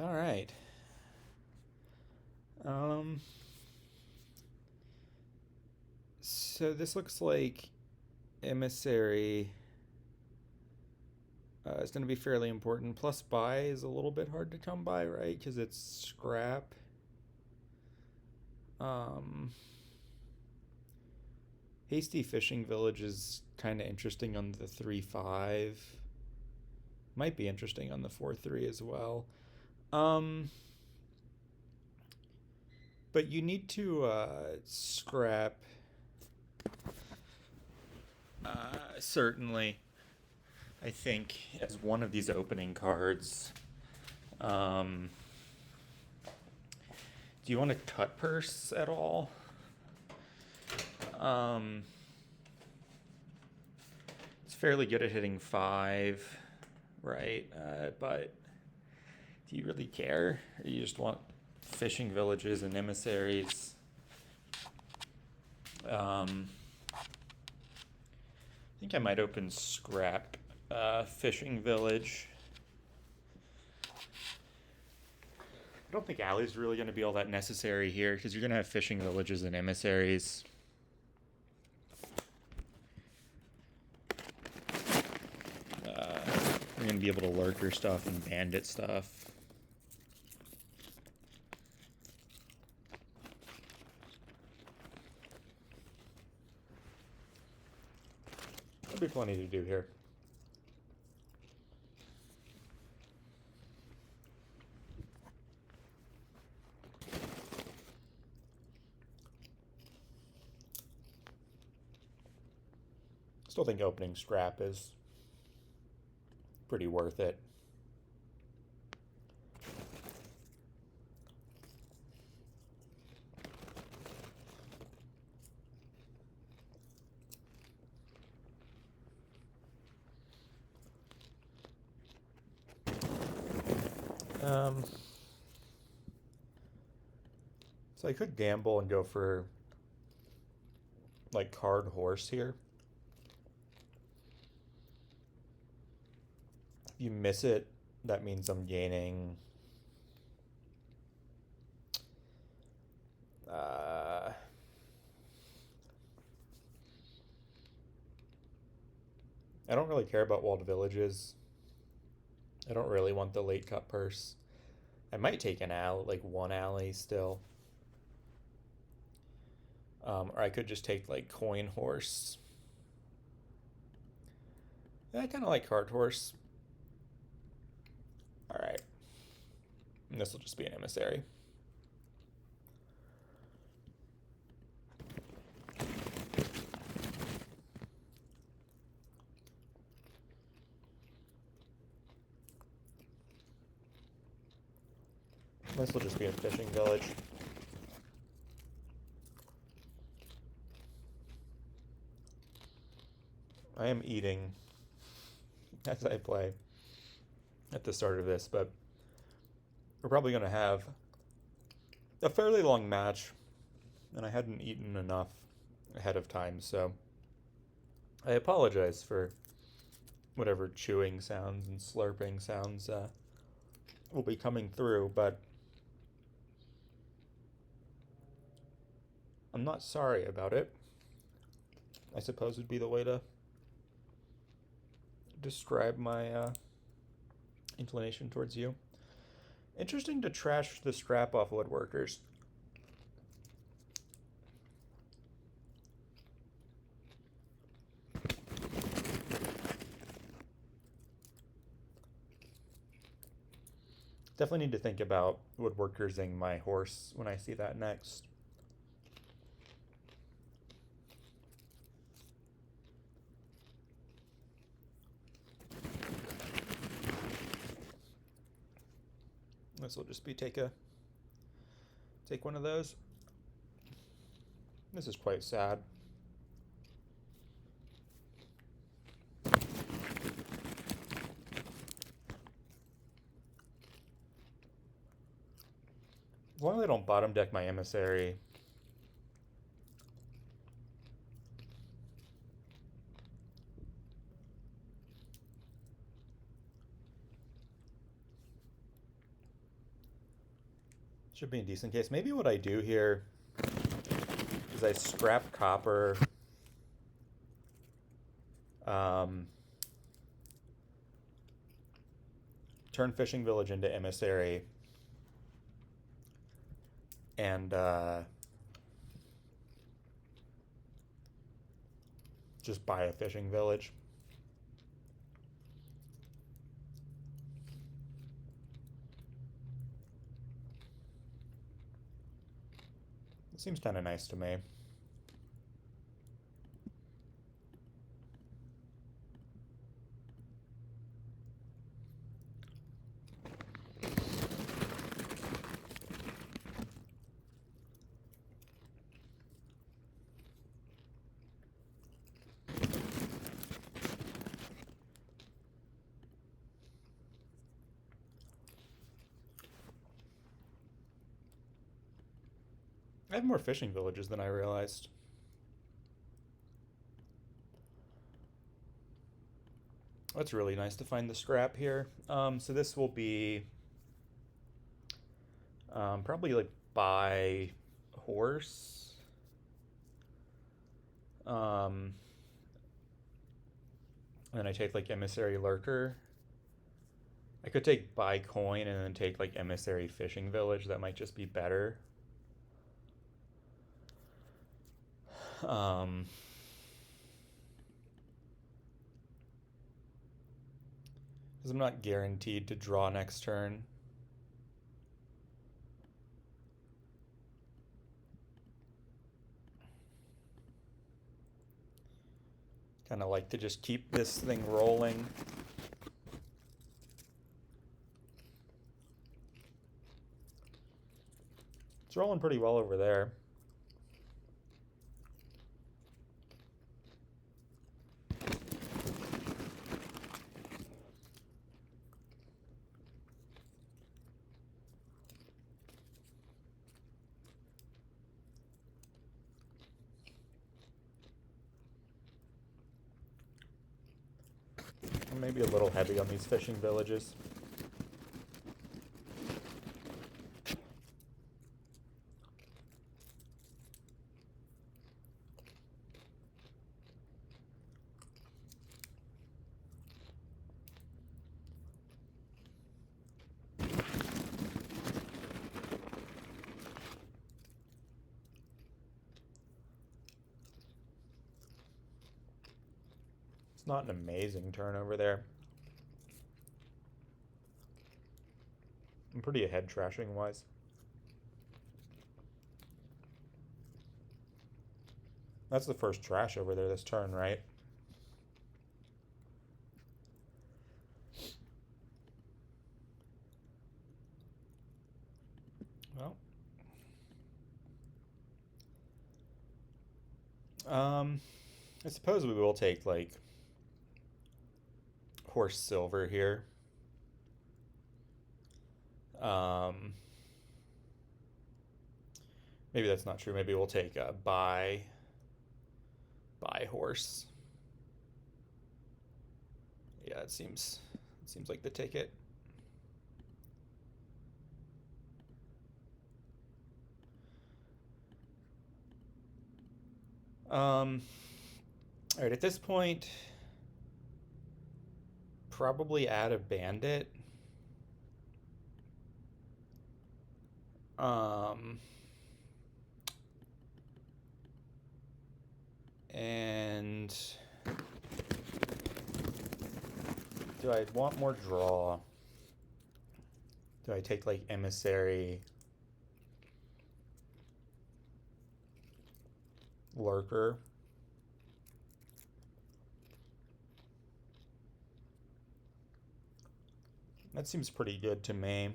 All right. Um, so this looks like emissary is going to be fairly important. Plus buy is a little bit hard to come by, right? Because it's scrap. Um, Hasty Fishing Village is kind of interesting on the 3-5. Might be interesting on the 4-3 as well. Um, but you need to scrap, certainly, I think, as one of these opening cards. Um, do you want to cut purse at all? Um, it's fairly good at hitting 5, right? But do you really care? Or you just want fishing villages and emissaries? I think I might open scrap fishing village. I don't think alley's really going to be all that necessary here because you're going to have fishing villages and emissaries. You're going to be able to lurker stuff and bandit stuff. There'll be plenty to do here. Still think opening scrap is pretty worth it. So I could gamble and go for like card horse here. If you miss it, that means I'm gaining uh, I don't really care about walled villages. I don't really want the late cut purse. I might take an alley, like one alley still. Or I could just take like coin horse. Yeah, I kind of like card horse. All right. And this will just be an emissary. This will just be a fishing village. I am eating as I play at the start of this, but we're probably going to have a fairly long match, and I hadn't eaten enough ahead of time, so I apologize for whatever chewing sounds and slurping sounds will be coming through, but I'm not sorry about it. I suppose would be the way to describe my inclination towards you. Interesting to trash the scrap off woodworkers. Definitely need to think about woodworkersing my horse when I see that next. This will just be take one of those. This is quite sad. As long as I don't bottom deck my emissary. Should be in decent case. Maybe what I do here is I scrap copper. Turn fishing village into emissary, and just buy a fishing village. It seems kind of nice to me. I have more fishing villages than I realized. That's really nice to find the scrap here. So this will be probably like by horse. And then I take like emissary lurker. I could take buy coin and then take like emissary fishing village. That might just be better. Because I'm not guaranteed to draw next turn. Kind of like to just keep this thing rolling. It's rolling pretty well over there. Maybe a little heavy on these fishing villages. It's not an amazing turn over there. I'm pretty ahead trashing wise. That's the first trash over there this turn, right? Well. I suppose we will take like horse silver here. Maybe that's not true. Maybe we'll take a buy horse. Yeah, it seems like the ticket. All right, at this point, probably add a bandit. And do I want more draw? Do I take like emissary, lurker? That seems pretty good to me.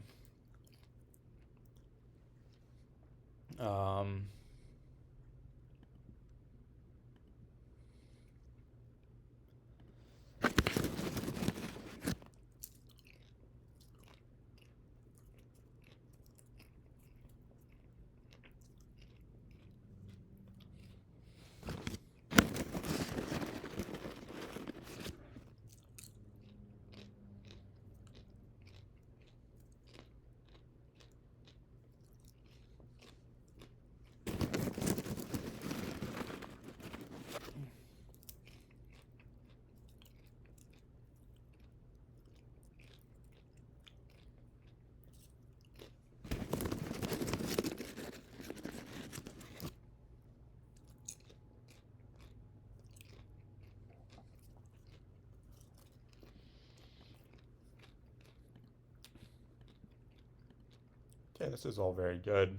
Yeah, this is all very good.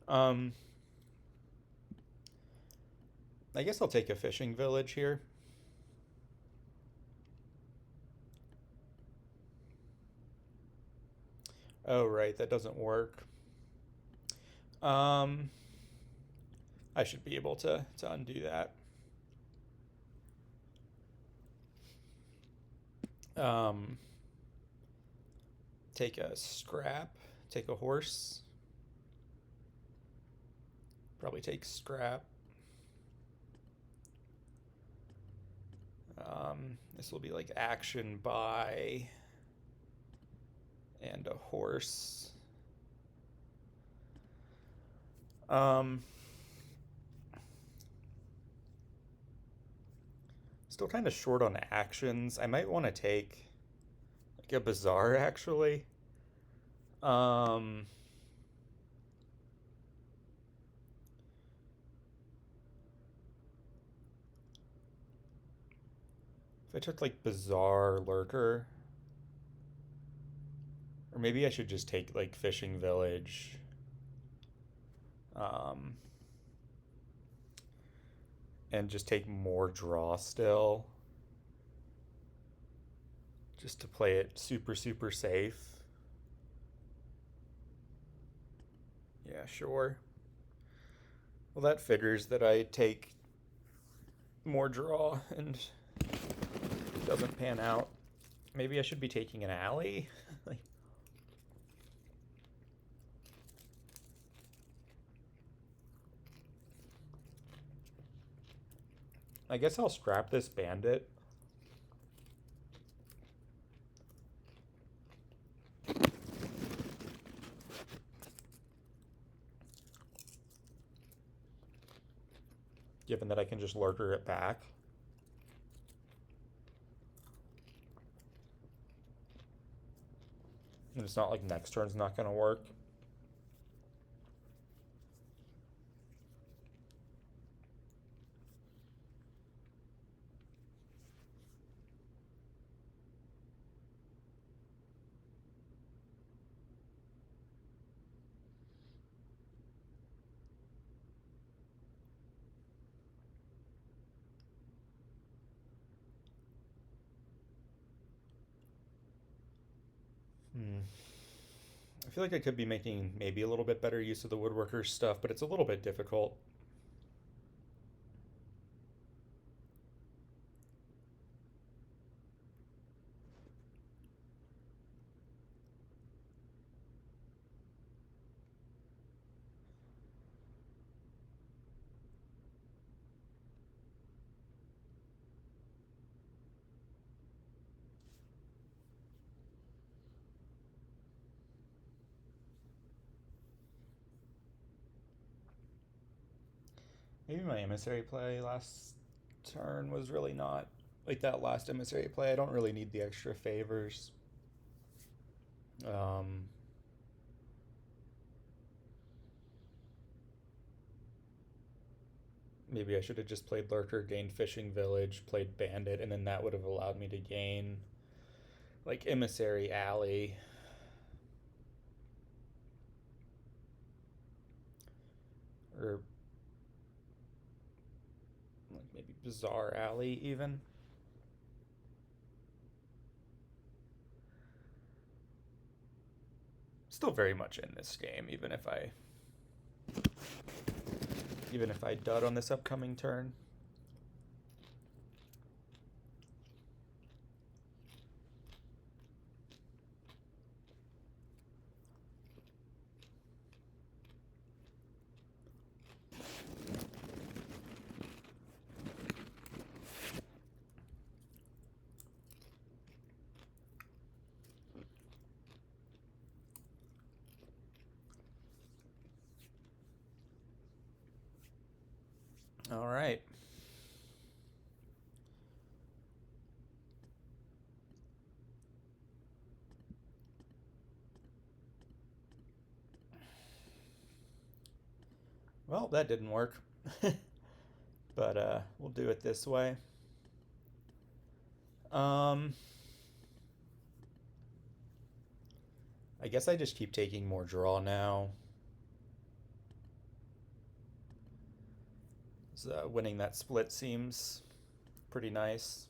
I guess I'll take a fishing village here. Oh, right, that doesn't work. I should be able to undo that. Take a scrap, take a horse. Probably take scrap. This will be like action buy and a horse. Still kind of short on actions. I might want to take like a bazaar actually. If I took like Bazaar Lurker, or maybe I should just take like Fishing Village. Um, and just take more draw still. Just to play it super, super safe. Yeah, sure. Well, that figures that I take more draw and it doesn't pan out. Maybe I should be taking an alley. Like, I guess I'll scrap this bandit. Given that I can just lurker it back. And it's not like next turn's not going to work. I feel like I could be making maybe a little bit better use of the woodworker stuff, but it's a little bit difficult. Maybe my emissary play last turn was really not like that last emissary play. I don't really need the extra favors. Um, Maybe I should have just played Lurker, gained Fishing Village, played Bandit, and then that would have allowed me to gain like Emissary Alley. Or like maybe Bazaar Alley even. Still very much in this game, even if I dud on this upcoming turn. All right. Well, that didn't work. But we'll do it this way. I guess I just keep taking more draw now. So, winning that split seems pretty nice.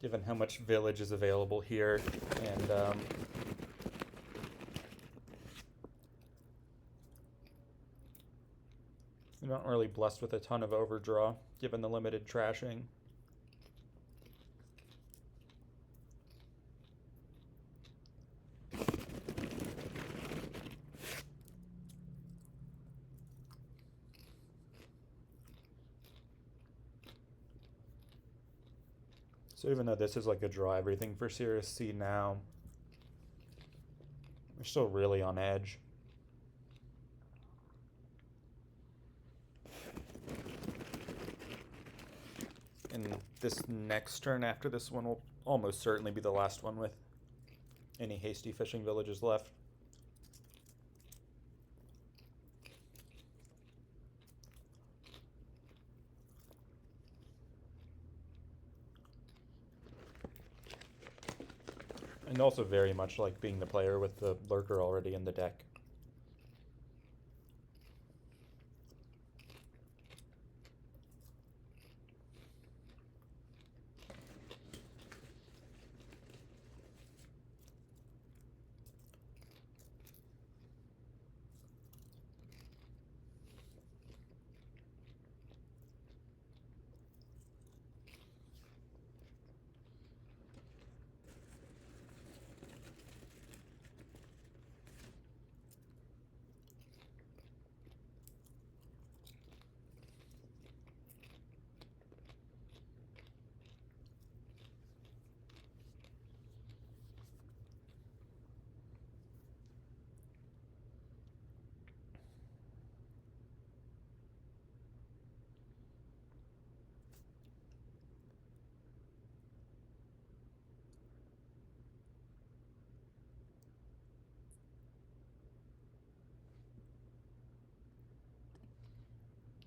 Given how much village is available here, and I'm not really blessed with a ton of overdraw, given the limited trashing. So even though this is like a draw everything for Sirusc now, we're still really on edge. And this next turn after this one will almost certainly be the last one with any hasty fishing villages left. And also very much like being the player with the lurker already in the deck.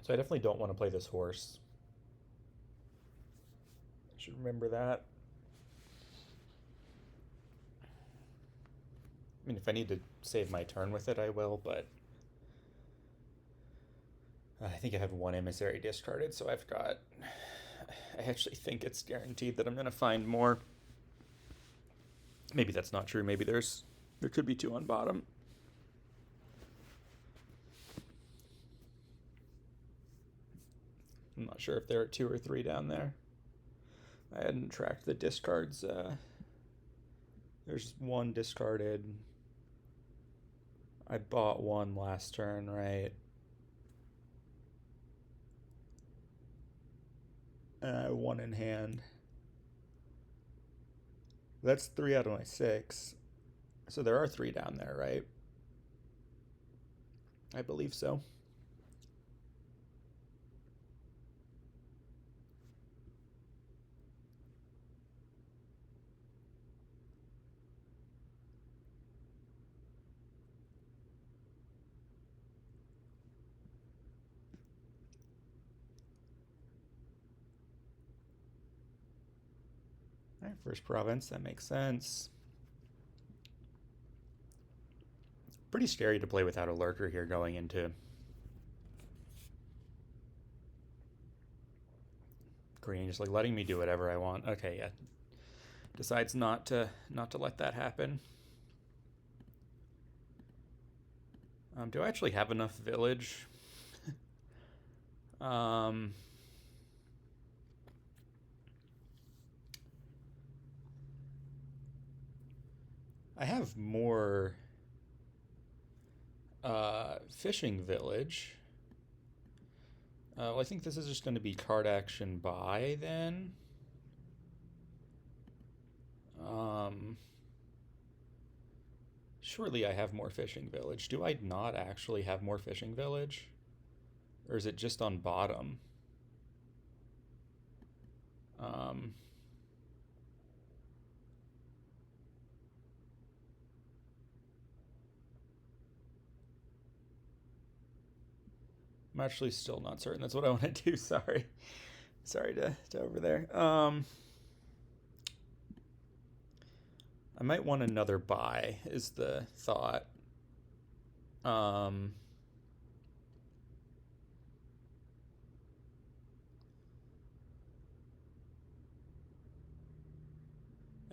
So I definitely don't want to play this horse. I should remember that. I mean, if I need to save my turn with it, I will, but I think I have one emissary discarded, so I've got... I actually think it's guaranteed that I'm going to find more. Maybe that's not true. Maybe there could be two on bottom. I'm not sure if there are two or three down there. I hadn't tracked the discards. There's one discarded. I bought one last turn, right? One in hand. That's 3 out of my 6. So there are 3 down there, right? I believe so. All right, first province, that makes sense. Pretty scary to play without a lurker here going into green, just like letting me do whatever I want. Okay, yeah. Decides not to let that happen. Do I actually have enough village? I have more fishing village. Well, I think this is just going to be card action buy then. Surely I have more fishing village. Do I not actually have more fishing village? Or is it just on bottom? I'm actually still not certain. That's what I want to do. Sorry to over there. I might want another buy, is the thought. I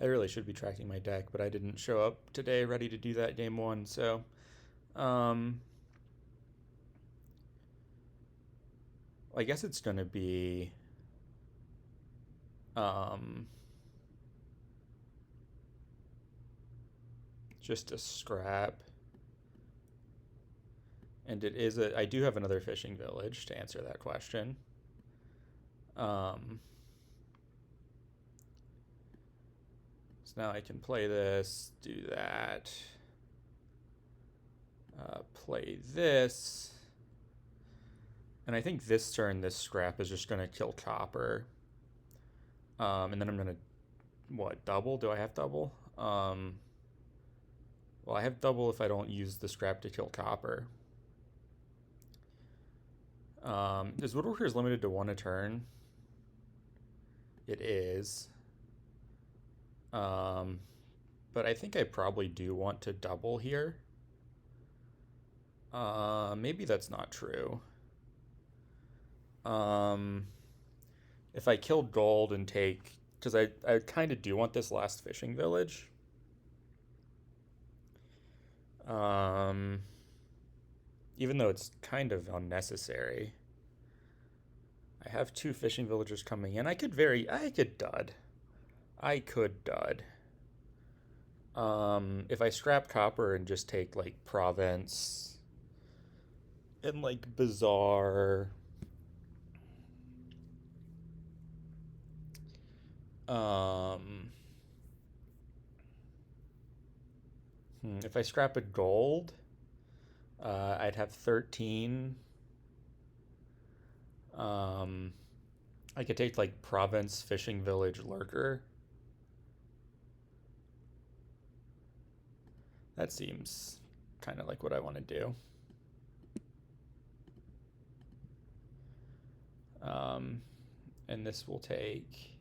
really should be tracking my deck, but I didn't show up today ready to do that game one, so I guess it's gonna be just a scrap. And I do have another fishing village to answer that question. So now I can play this, do that, play this. And I think this turn, this scrap is just going to kill copper. And then I'm going to, double? Do I have double? Well, I have double if I don't use the scrap to kill copper. Is Woodworkers limited to 1 a turn? It is. But I think I probably do want to double here. Maybe that's not true. If I kill gold and take, because I kind of do want this last fishing village. Even though it's kind of unnecessary. I have 2 fishing villagers coming in. I could dud. If I scrap copper and just take like Province and like Bazaar. If I scrap a gold, I'd have 13. I could take like Province, Fishing Village, Lurker. That seems kind of like what I want to do. And this will take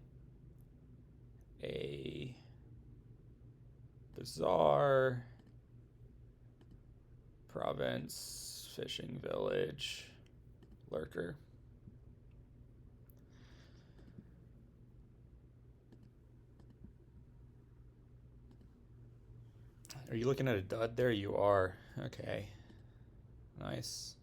a Bazaar, Province, Fishing Village, Lurker. Are you looking at a dud? There you are. Okay. Nice.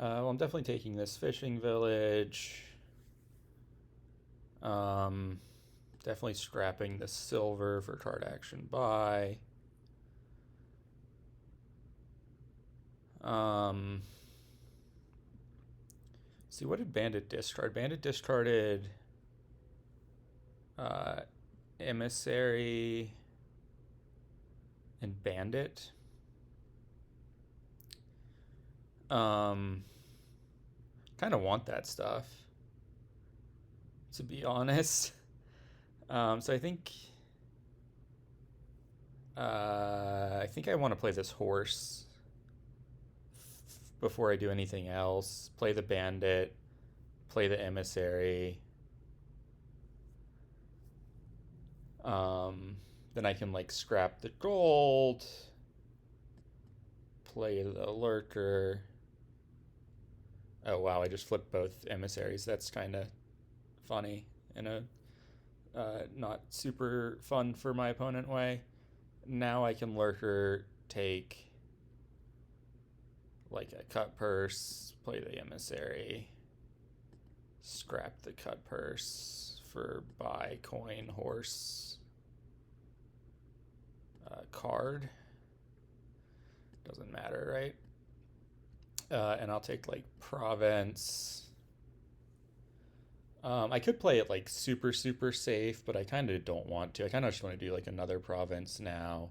Well, I'm definitely taking this fishing village. Definitely scrapping the silver for card action buy. See, what did Bandit discard? Bandit discarded Emissary and Bandit. Kind of want that stuff, to be honest. So I think I want to play this horse before I do anything else. Play the Bandit, play the Emissary. Then I can like scrap the gold, play the Lurker. Oh wow, I just flipped both emissaries. That's kind of funny in a not super fun for my opponent way. Now I can Lurker, take like a cut purse, play the emissary, scrap the cut purse for buy coin, horse, card. Doesn't matter, right? And I'll take like Province. I could play it like super safe, but I kind of don't want to. I kind of just want to do like another Province now,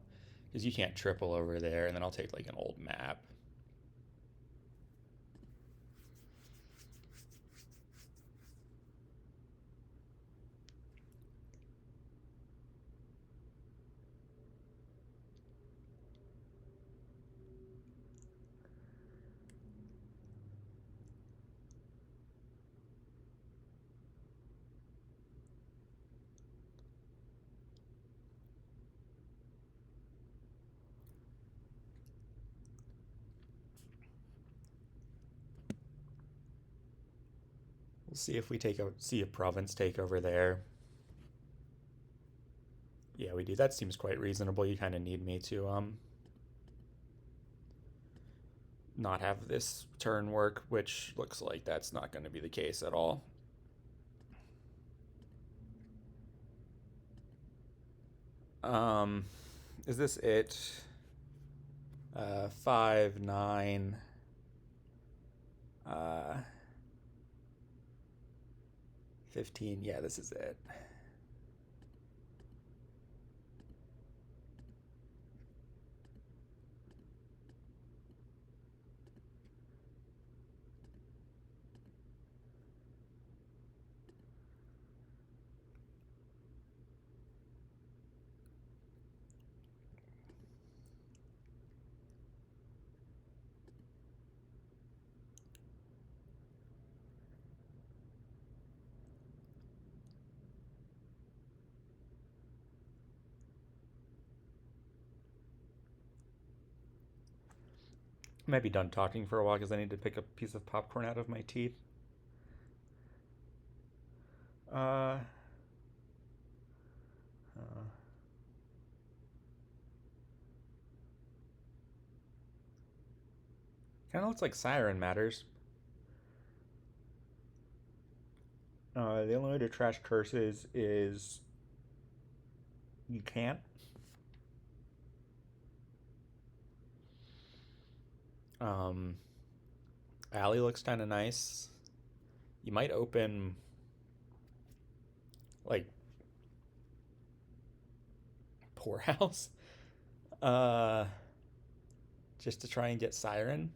because you can't triple over there, and then I'll take like an old map. see if we see a province take over there. Yeah, we do. That seems quite reasonable. You kind of need me to not have this turn work, which looks like that's not going to be the case at all. Is this it? 5, 9, 15. Yeah, this is it. I might be done talking for a while because I need to pick a piece of popcorn out of my teeth. Uh, uh, Kind of looks like Siren matters. The only way to trash curses is you can't. Um, Alley looks kind of nice. You might open like Poorhouse, uh, just to try and get Siren.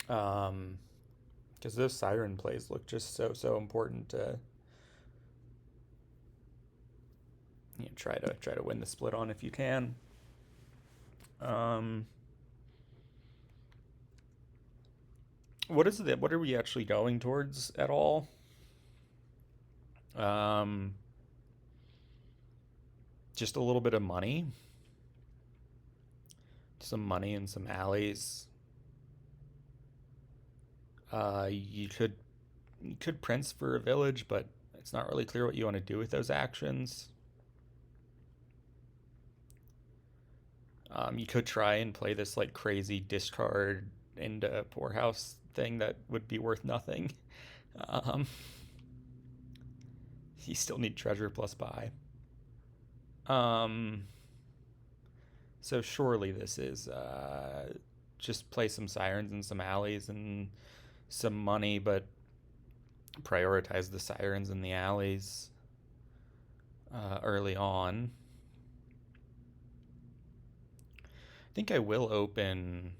Because those Siren plays look just so important to try to win the split on if you can. What are we actually going towards at all? Just a little bit of money. Some money and some alleys. You could Prince for a village, but it's not really clear what you want to do with those actions. You could try and play this like crazy discard into Poorhouse thing that would be worth nothing. You still need treasure plus buy. So surely this is just play some sirens and some alleys and some money, but prioritize the sirens and the alleys early on. I think I will open.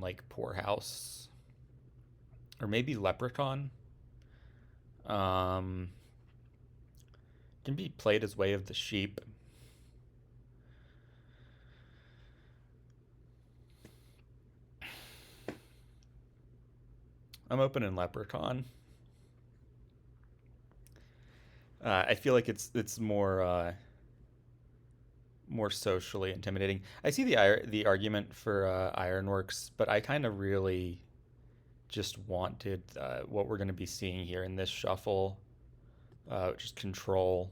Like Poorhouse or maybe Leprechaun. Can be played as Way of the Sheep. I'm opening Leprechaun. I feel like it's more socially intimidating. I see the argument for Ironworks, but I kind of really just wanted what we're going to be seeing here in this shuffle, just control.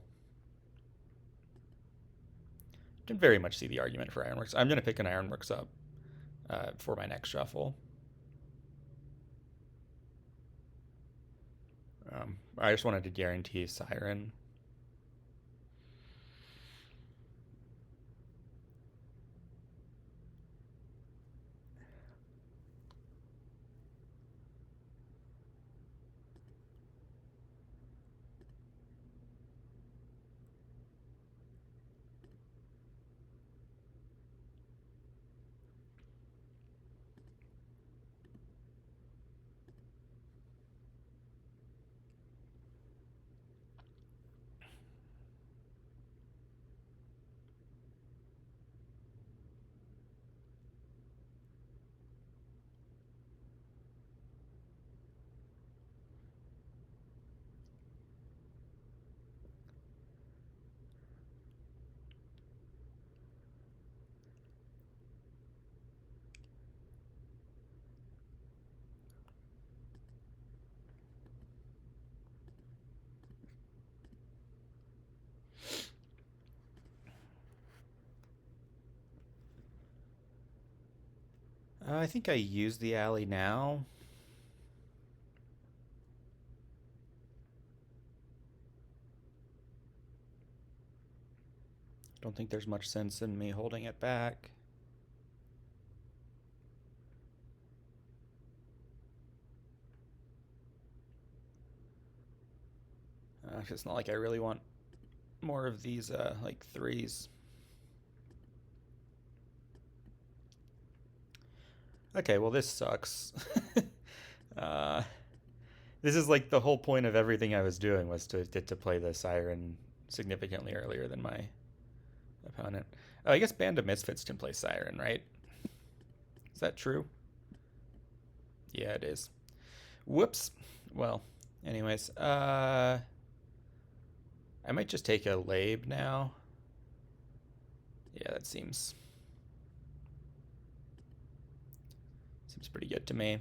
Can very much see the argument for Ironworks. I'm going to pick an Ironworks up for my next shuffle. I just wanted to guarantee Siren. I think I use the alley now. Don't think there's much sense in me holding it back. It's not like I really want more of these like threes. Okay, well this sucks. uh, this is like the whole point of everything I was doing was to get to play the Siren significantly earlier than my opponent. Oh, I guess Band of Misfits can play Siren, right? Is that true? Yeah, it is. Whoops. Well, anyways, I might just take a Labe now. Yeah, that seems pretty good to me.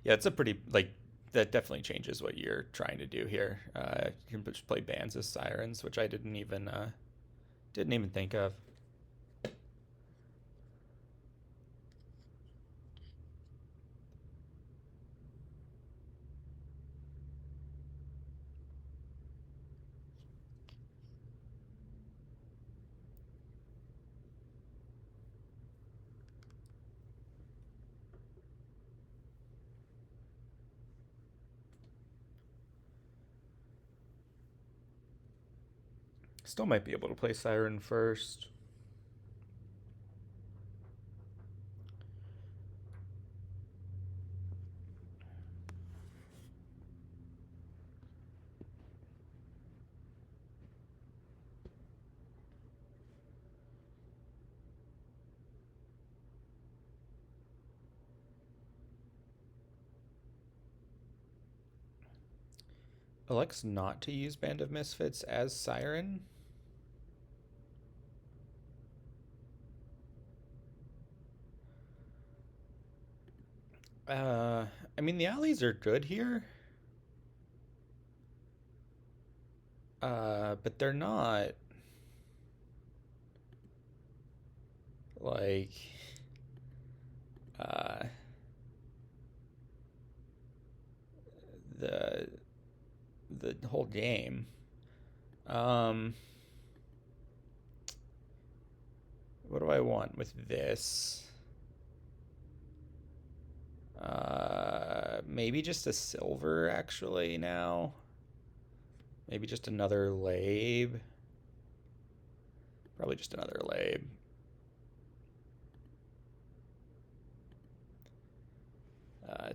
Yeah, it's a pretty, like, that definitely changes what you're trying to do here. You can just play bands as Sirens, which I didn't even think of. Still might be able to play Siren first. Elects not to use Band of Misfits as Siren. I mean, the alleys are good here. But they're not like uh, the whole game. What do I want with this? Maybe just a silver actually now. Maybe just another Labe. Probably just another Labe.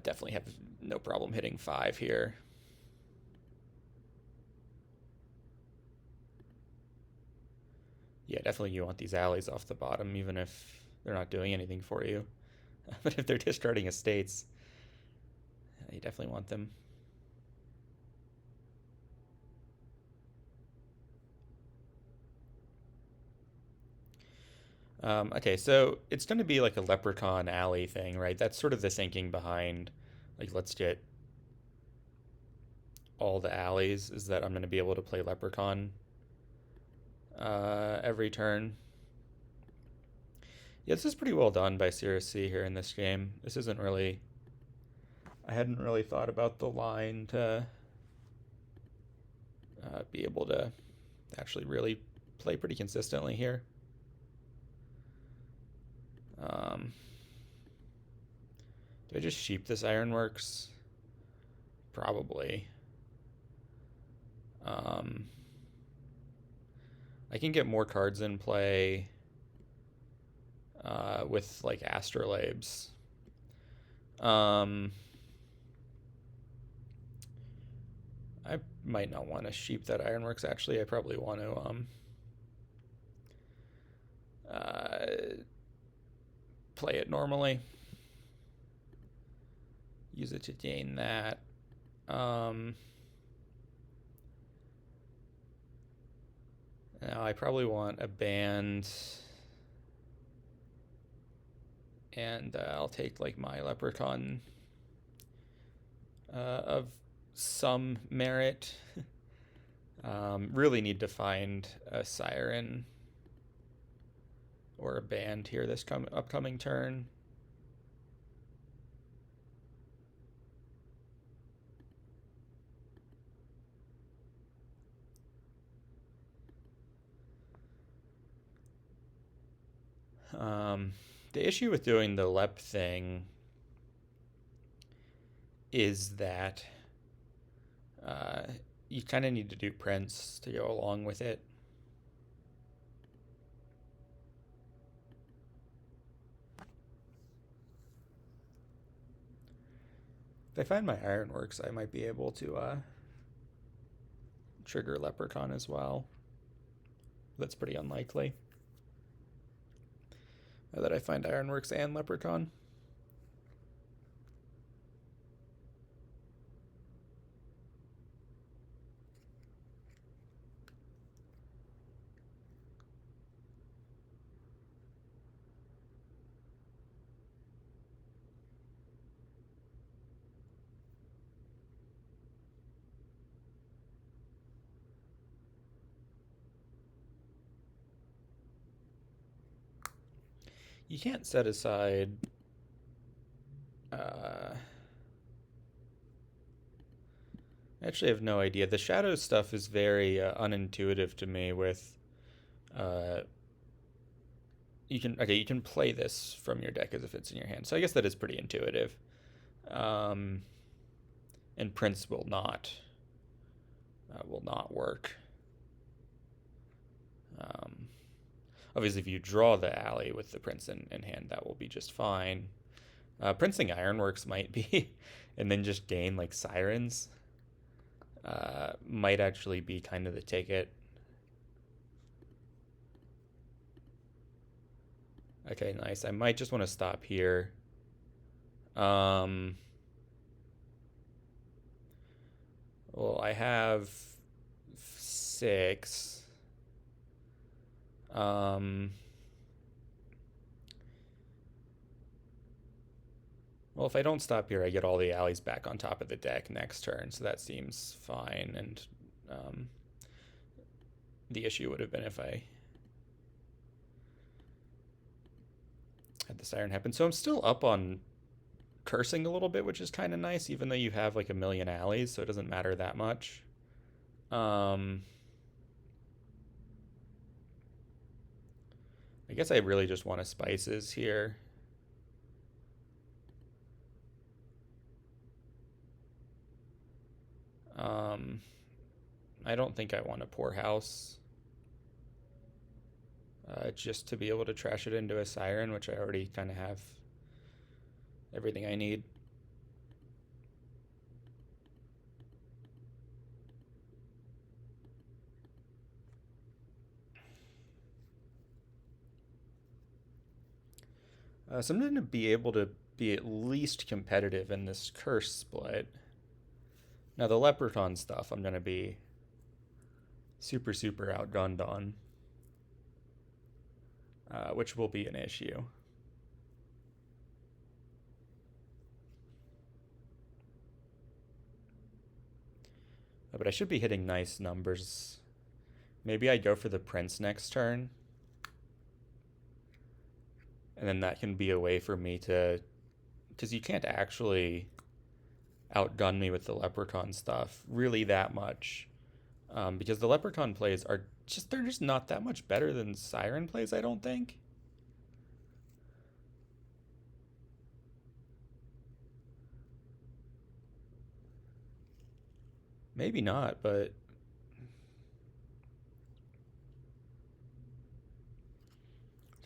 Definitely have no problem hitting 5 here. Yeah, definitely you want these alleys off the bottom, even if they're not doing anything for you. But if they're discarding estates, you definitely want them. Okay, so it's going to be like a Leprechaun alley thing, right? That's sort of the thinking behind, like, let's get all the alleys, is that I'm going to be able to play Leprechaun every turn. Yeah, this is pretty well done by Sirusc here in this game. This isn't really... I hadn't really thought about the line to be able to actually really play pretty consistently here. Do I just sheep this Ironworks? Probably. I can get more cards in play with like Astrolabes. I might not want to sheep that Ironworks actually. I probably want to play it normally. Use it to gain that. Now I probably want a band, and I'll take like my Leprechaun of some merit. Really need to find a Siren or a band here this upcoming turn. The issue with doing the LEP thing is that you kind of need to do Prince to go along with it. If I find my Ironworks, I might be able to trigger Leprechaun as well. That's pretty unlikely that I find Ironworks and Leprechaun. You can't set aside I actually have no idea. The shadow stuff is very unintuitive to me with you can play this from your deck as if it's in your hand. So I guess that is pretty intuitive. And Prince will not work. Obviously, if you draw the alley with the Prince in hand, that will be just fine. Princing Ironworks might be, and then just gain like Sirens. Might actually be kind of the ticket. Okay, nice. I might just want to stop here. Well, I have 6. Well, if I don't stop here, I get all the alleys back on top of the deck next turn, so that seems fine. And the issue would have been if I had the Siren happen. So I'm still up on cursing a little bit, which is kind of nice, even though you have like a million alleys, so it doesn't matter that much. I guess I really just want to Spices here. I don't think I want a Poorhouse. Just to be able to trash it into a Siren, which I already kind of have everything I need. So I'm going to be able to be at least competitive in this curse split. Now the Leprechaun stuff I'm going to be super outgunned on, which will be an issue. But I should be hitting nice numbers. Maybe I go for the Prince next turn. And then that can be a way for me to... Because you can't actually outgun me with the Leprechaun stuff really that much. Because the Leprechaun plays are just... They're just not that much better than Siren plays, I don't think. Maybe not, but...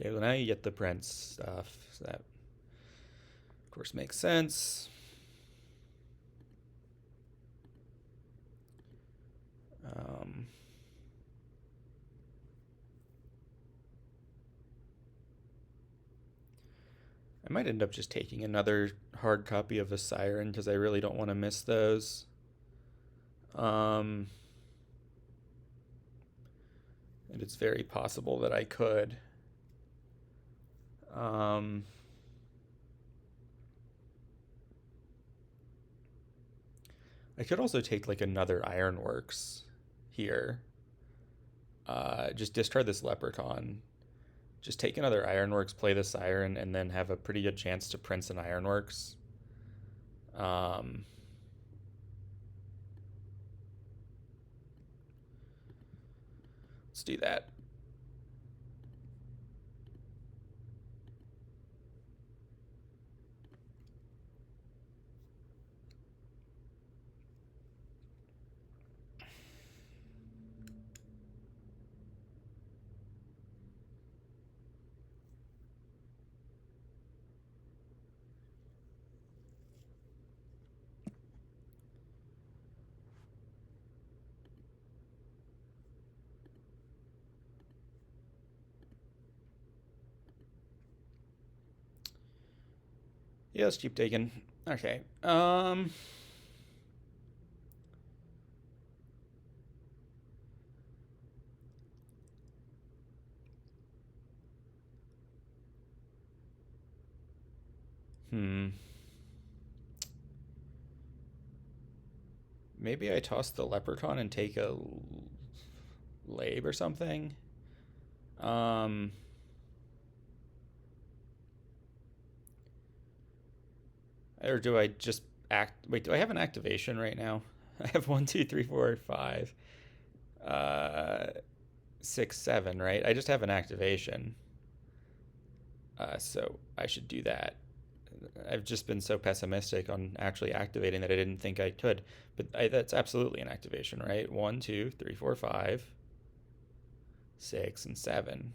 Okay, well now you get the Prince stuff. So that, of course, makes sense. I might end up just taking another hard copy of a Siren because I really don't want to miss those. And it's very possible that I could. I could also take like another Ironworks here. Just discard this Leprechaun. Just take another Ironworks, play the Siren, and then have a pretty good chance to Prince an Ironworks. Let's do that. Yeah, let's keep taking. Okay. Maybe I toss the Leprechaun and take a Lab or something. Um, or do I just Wait, do I have an activation right now? I have 1, 2, 3, 4, 5, 6, 7, right? I just have an activation. So I should do that. I've just been so pessimistic on actually activating that I didn't think I could. But that's absolutely an activation, right? 1, 2, 3, 4, 5, 6, and 7.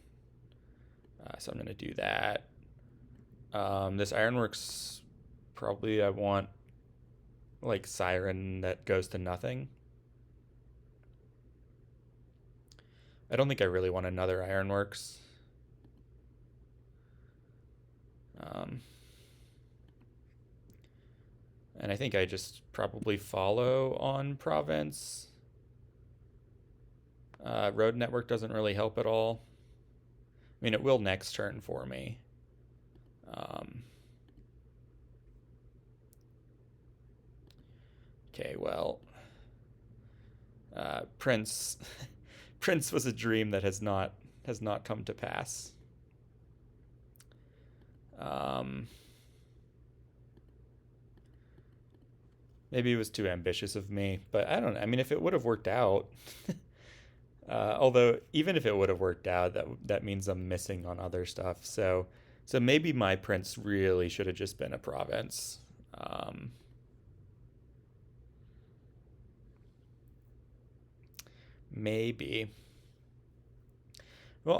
So I'm going to do that. This Ironworks, probably I want like Siren that goes to nothing. I don't think I really want another Ironworks. And I think I just probably follow on Province. Road Network doesn't really help at all. I mean, it will next turn for me. Okay, well, Prince Prince was a dream that has not come to pass. Maybe it was too ambitious of me, but I don't know. I mean, if it would have worked out, although even if it would have worked out, that means I'm missing on other stuff. So maybe my Prince really should have just been a province. Maybe. Well,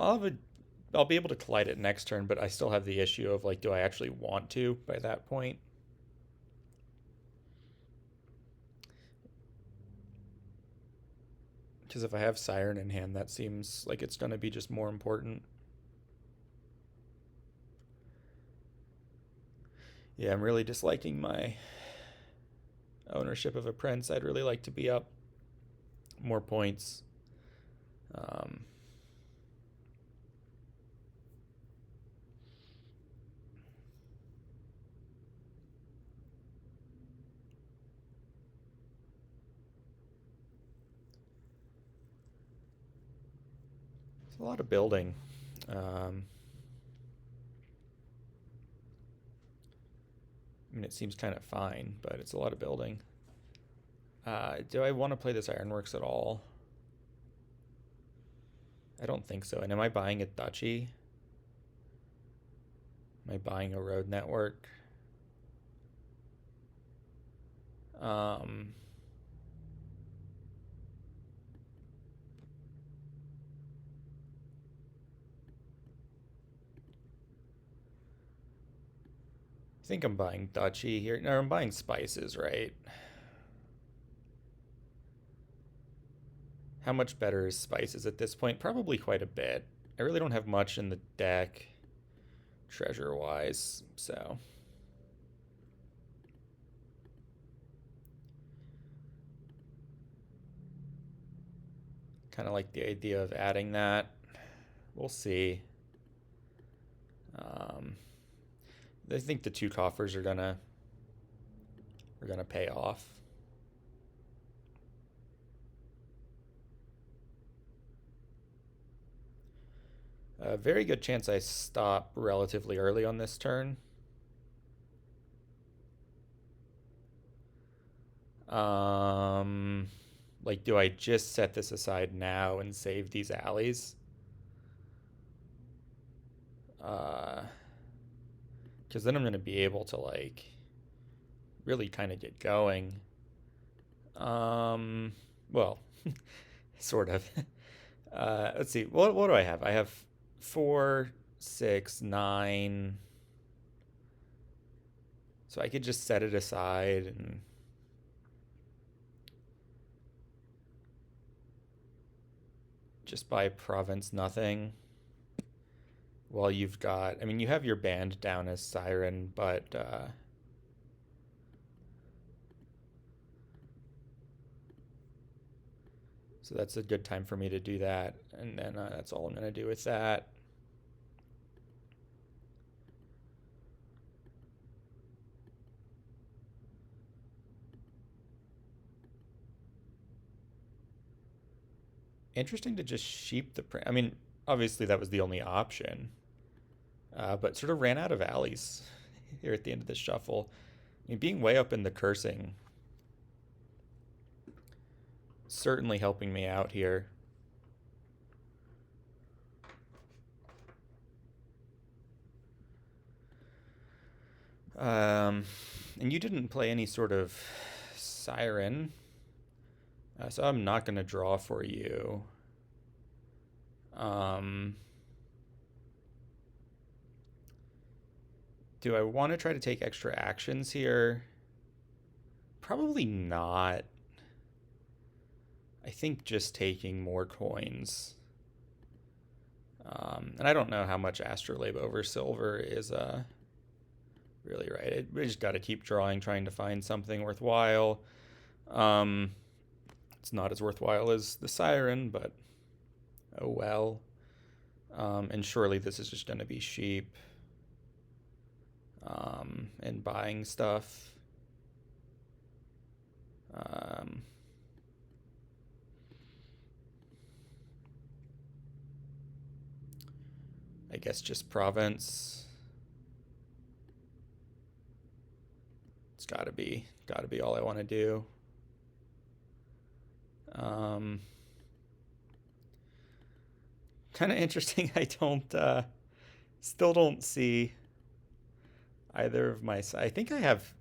I'll be able to collide it next turn, but I still have the issue of like, do I actually want to by that point? Because if I have Siren in hand, that seems like it's going to be just more important. Yeah, I'm really disliking my ownership of a Prince. I'd really like to be up more points. It's a lot of building. I mean, it seems kind of fine, but it's a lot of building. Do I want to play this Ironworks at all? I don't think so. And am I buying a duchy? Am I buying a road network? I think I'm buying duchy here. No, I'm buying spices, right? How much better is spices at this point? Probably quite a bit. I really don't have much in the deck treasure-wise, so... Kind of like the idea of adding that. We'll see. I think the 2 coffers are gonna pay off. A very good chance I stop relatively early on this turn. Like, do I just set this aside now and save these alleys? Because then I'm going to be able to, like, really kind of get going. Well, sort of. Let's see. What do I have? I have 4, 6, 9. So I could just set it aside and just buy province nothing. Well, you've got, I mean, you have your band down as Siren, but so that's a good time for me to do that. And then that's all I'm going to do with that. Interesting to just sheep the, I mean, obviously that was the only option, but sort of ran out of alleys here at the end of the shuffle. I mean, being way up in the cursing certainly helping me out here. And you didn't play any sort of Siren, so I'm not going to draw for you. Do I want to try to take extra actions here? Probably not. I think just taking more coins. And I don't know how much Astrolabe over silver is really right. We just got to keep drawing, trying to find something worthwhile. It's not as worthwhile as the Siren, but oh well. And surely this is just going to be sheep and buying stuff. I guess just province. It's gotta be all I want to do. Kind of interesting. I still don't see either of my. I think I have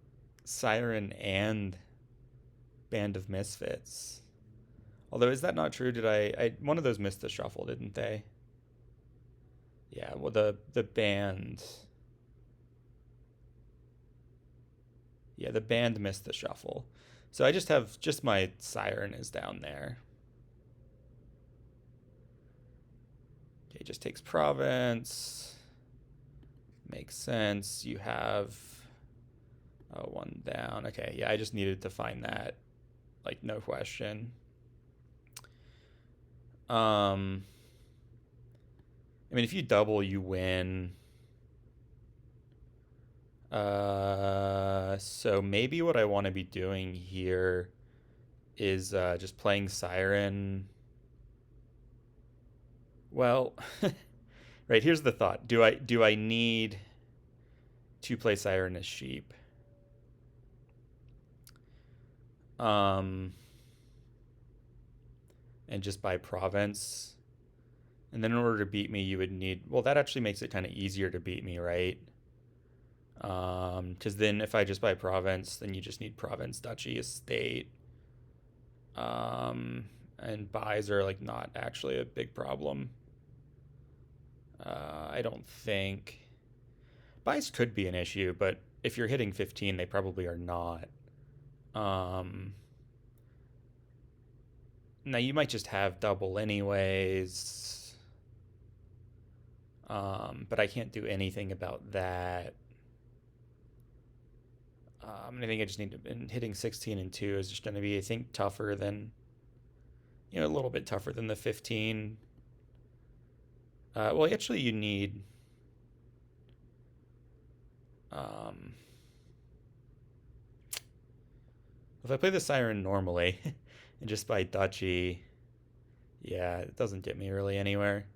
Siren and Band of Misfits. Although, is that not true? Did I one of those missed the shuffle, didn't they? Yeah, well, the band. Yeah, the band missed the shuffle. So I just have, just my Siren is down there. Okay, just takes province. Makes sense. You have one down. Okay, yeah, I just needed to find that. Like, no question. I mean, if you double, you win. So maybe what I want to be doing here is just playing Siren. Well, right, here's the thought. Do I need to play Siren as sheep? And just buy province. And then in order to beat me, you would need, well, that actually makes it kind of easier to beat me, right? Because then if I just buy province, then you just need province, duchy, estate. And buys are like not actually a big problem. I don't think. Buys could be an issue, but if you're hitting 15, they probably are not. Now you might just have double anyways. But I can't do anything about that. I think I just need to, and hitting 16 and 2 is just going to be, I think, tougher than, a little bit tougher than the 15. Well, actually, you need, if I play the Siren normally and just buy duchy, yeah, it doesn't get me really anywhere.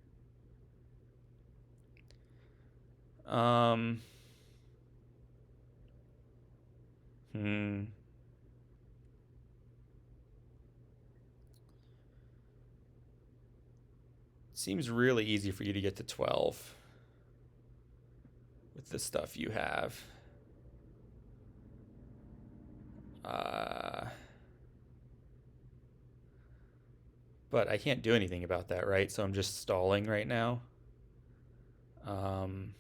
Um, hmm. Seems really easy for you to get to 12 with the stuff you have. Uh, but I can't do anything about that, right? So I'm just stalling right now. Um,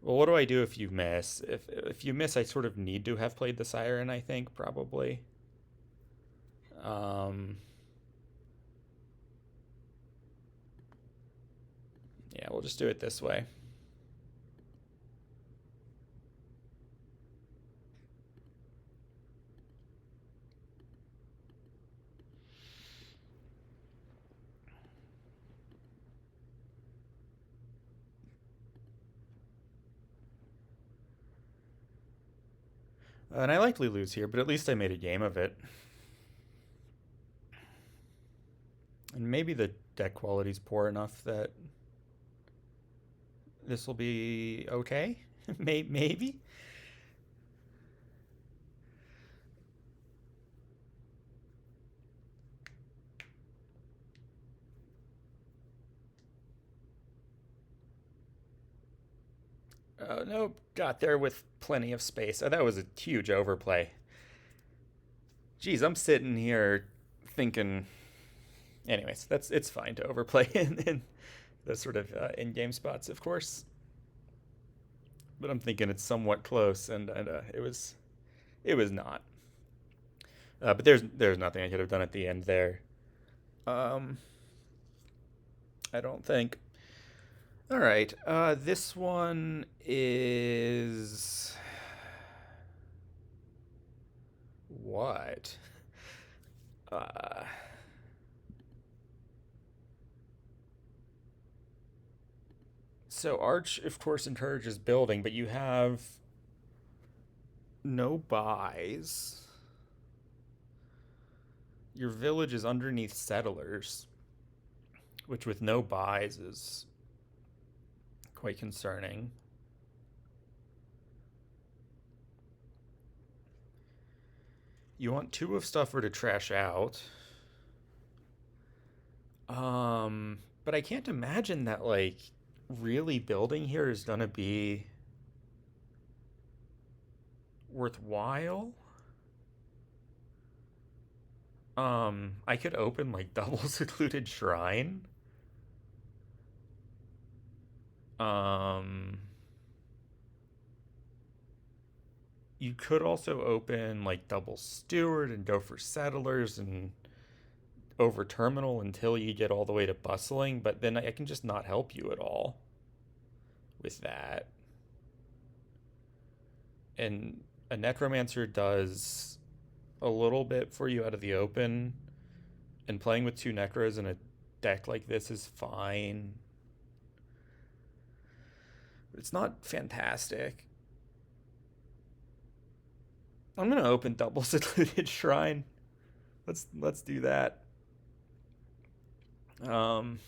well, what do I do if you miss? If you miss, I sort of need to have played the Siren, I think, probably. Um, yeah, we'll just do it this way. And I likely lose here, but at least I made a game of it. And maybe the deck quality's poor enough that this will be okay. Maybe. Nope, got there with plenty of space. Oh, that was a huge overplay. Geez, I'm sitting here thinking. Anyways, it's fine to overplay in those sort of in-game spots, of course. But I'm thinking it's somewhat close, and it was not. But there's nothing I could have done at the end there. Um, I don't think. All right. This one is what? Uh, so Arch, of course, encourages building, but you have no buys. Your village is underneath settlers, which with no buys is quite concerning. You want 2 of Stuffer to trash out. But I can't imagine that like really building here is gonna be worthwhile. I could open like double secluded shrine. Um, you could also open like double steward and go for settlers and over terminal until you get all the way to bustling, but then I can just not help you at all with that. And a necromancer does a little bit for you out of the open, and playing with 2 necros in a deck like this is fine. It's not fantastic. I'm gonna open double secluded shrine. Let's do that. Um,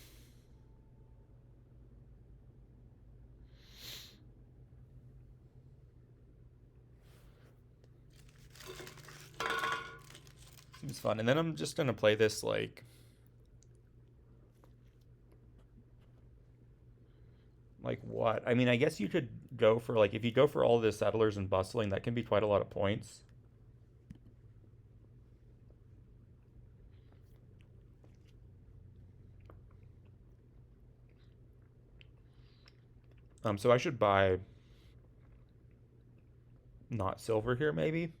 Seems fun. And then I'm just gonna play this like what? I mean, I guess you could go for like if you go for all the settlers and bustling, that can be quite a lot of points. So I should buy not silver here maybe.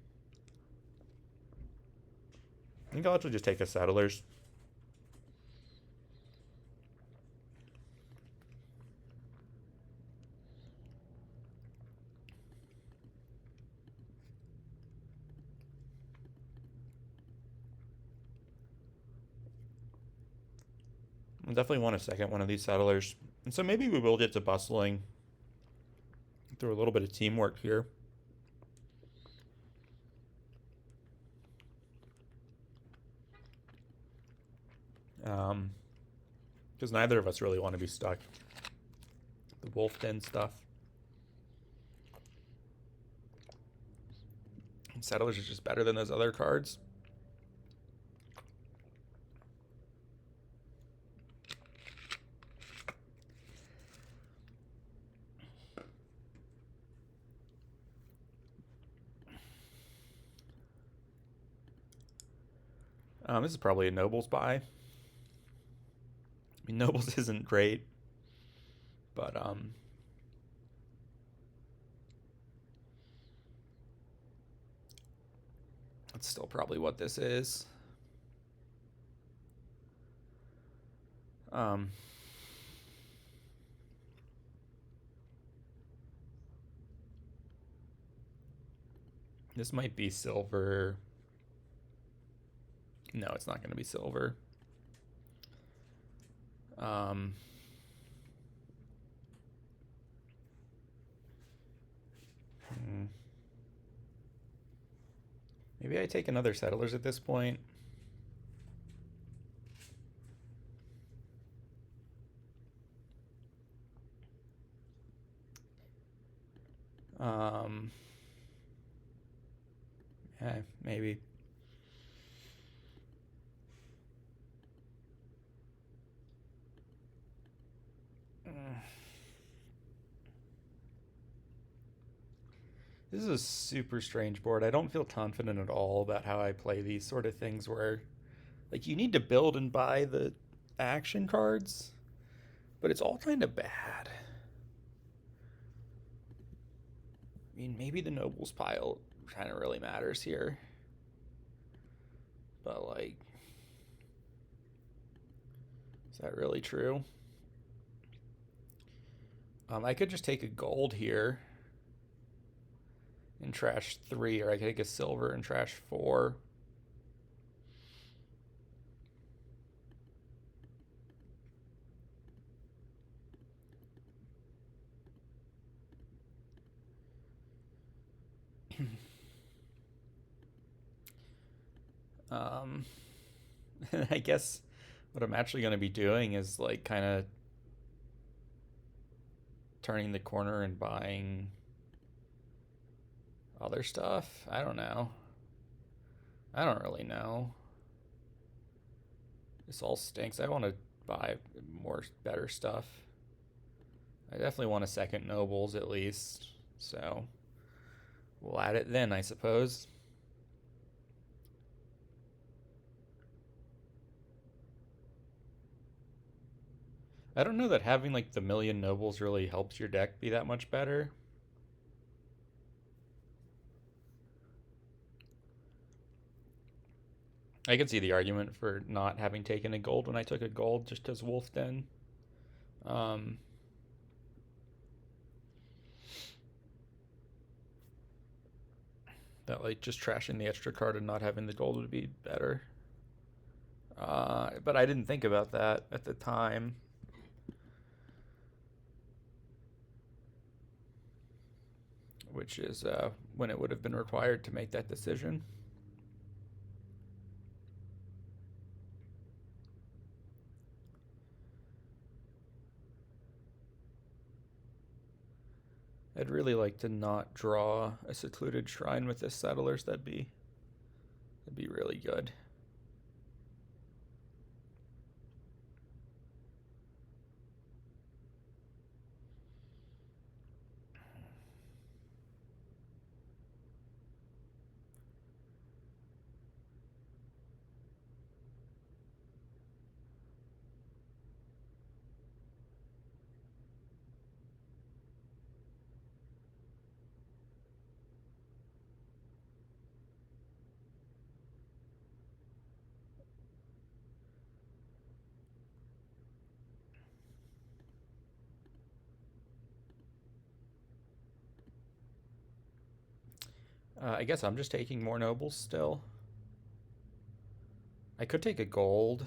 I think I'll actually just take the settlers. I definitely want a second one of these settlers. And so maybe we will get to bustling through a little bit of teamwork here. Um, Because neither of us really want to be stuck. The wolf den stuff. And Settlers is just better than those other cards. This is probably a Nobles buy. I mean, Nobles isn't great, but that's still probably what this is. This might be silver. No, it's not going to be silver. Maybe I take another Settlers at this point. Yeah, maybe. This is a super strange board. I don't feel confident at all about how I play these sort of things where, like, you need to build and buy the action cards, but it's all kind of bad. I mean, maybe the Nobles pile kind of really matters here. But, like, is that really true? I could just take a gold here and trash 3, or I could take a silver and trash 4. I guess what I'm actually going to be doing is like kind of turning the corner and buying other stuff. I don't know. I don't really know. This all stinks. I want to buy more better stuff. I definitely want a second Nobles at least. So we'll add it then, I suppose. I don't know that having like the million Nobles really helps your deck be that much better. I could see the argument for not having taken a gold when I took a gold just as Wolf Den. That like just trashing the extra card and not having the gold would be better. But I didn't think about that at the time. Which is when it would have been required to make that decision. I'd really like to not draw a secluded shrine with this Settlers. That'd be really good. I guess I'm just taking more Nobles still. I could take a gold.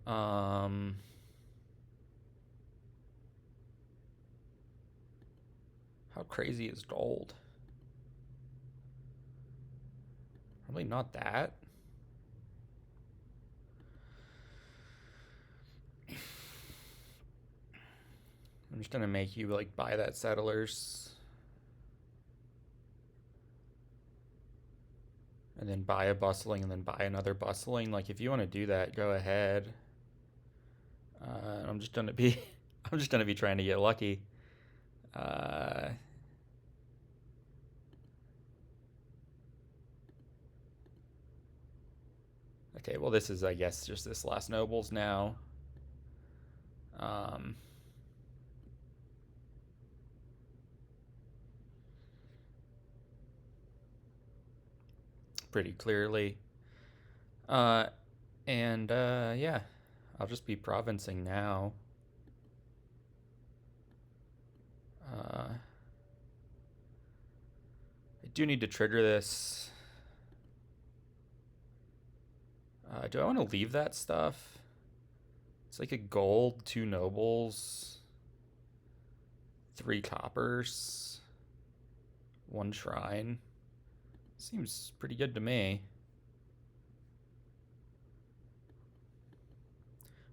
How crazy is gold? Probably not that. I'm just gonna make you like buy that settlers. And then buy a bustling and then buy another bustling. Like if you want to do that, go ahead. I'm just gonna be I'm just gonna be trying to get lucky. Okay, well this is I guess just this last nobles now. Pretty clearly. Yeah, I'll just be provincing now. I do need to trigger this. Do I want to leave that stuff? It's like a gold, 2 nobles, 3 coppers, 1 shrine. Seems pretty good to me.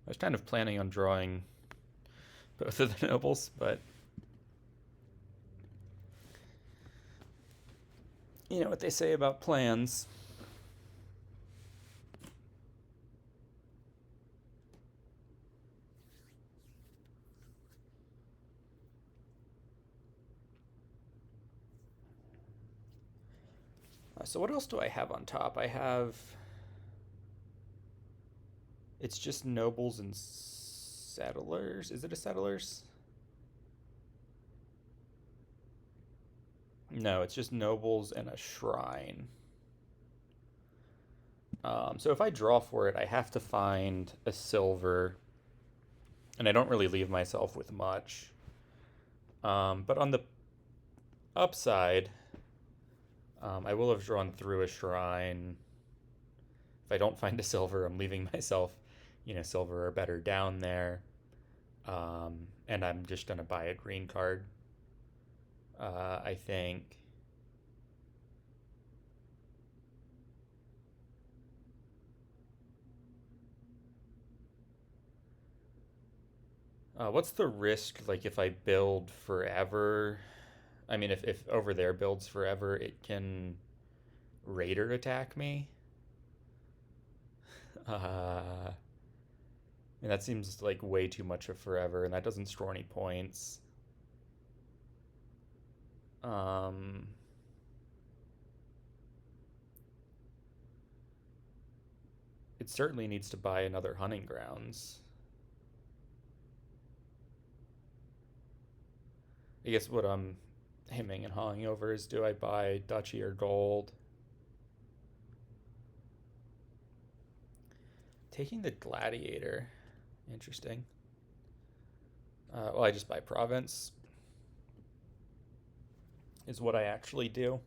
I was kind of planning on drawing both of the nobles, but you know what they say about plans. So what else do I have on top? I have... It's just nobles and settlers. Is it a settlers? No, it's just nobles and a shrine. So if I draw for it, I have to find a silver. And I don't really leave myself with much. But on the upside, I will have drawn through a shrine. If I don't find a silver, I'm leaving myself, silver or better down there. And I'm just going to buy a green card, I think. What's the risk, like, if I build forever? I mean, if over there builds forever, it can Raider attack me? And that seems like way too much of forever, and that doesn't store any points. It certainly needs to buy another hunting grounds. I guess what I'm hemming and hawing over is, do I buy duchy or gold? Taking the gladiator. Interesting. Well, I just buy province is what I actually do.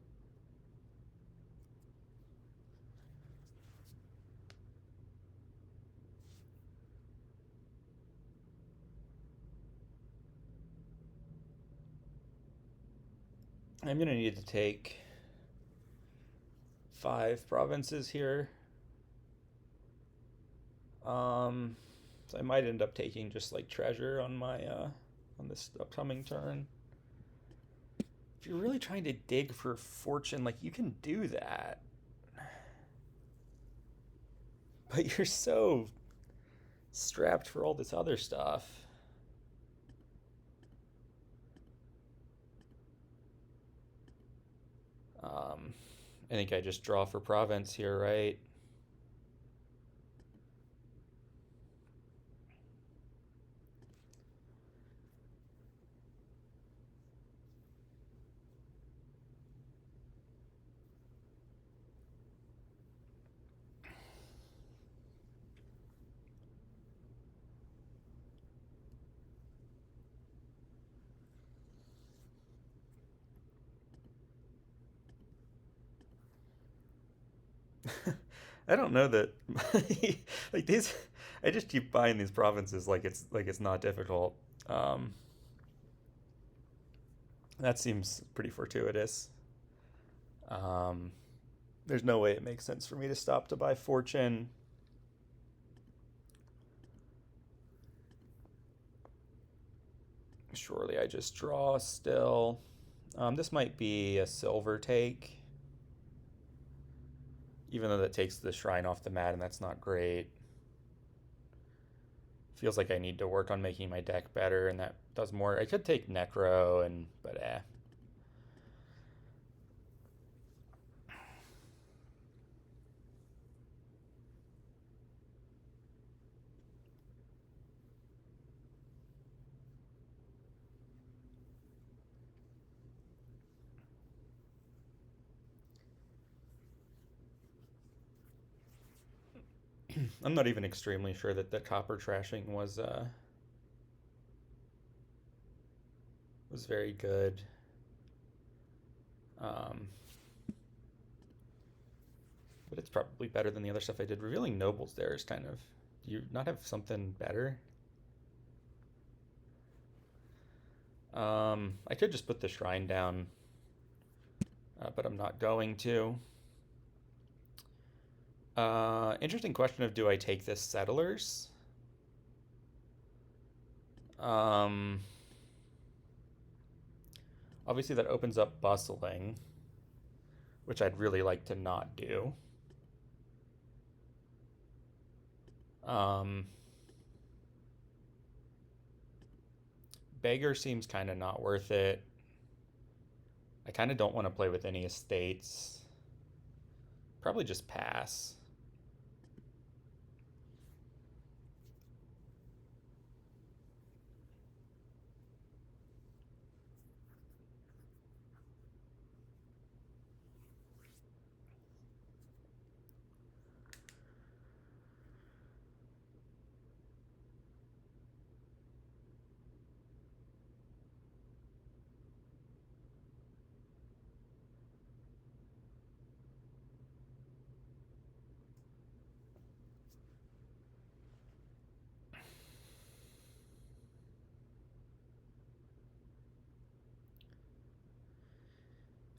I'm going to need to take 5 provinces here. So I might end up taking just like treasure on my on this upcoming turn. If you're really trying to dig for fortune, like, you can do that. But you're so strapped for all this other stuff. I think I just draw for province here, right? I don't know that like these. I just keep buying these provinces like it's not difficult. That seems pretty fortuitous. There's no way it makes sense for me to stop to buy fortune. Surely I just draw still. This might be a silver take, even though that takes the shrine off the mat, and that's not great. Feels like I need to work on making my deck better, and that does more. I could take Necro, but I'm not even extremely sure that the copper trashing was very good. But it's probably better than the other stuff I did. Revealing Nobles there is kind of... Do you not have something better? I could just put the shrine down, but I'm not going to. Interesting question of, do I take this Settlers? Obviously that opens up Bustling, which I'd really like to not do. Beggar seems kind of not worth it. I kind of don't want to play with any estates. Probably just pass.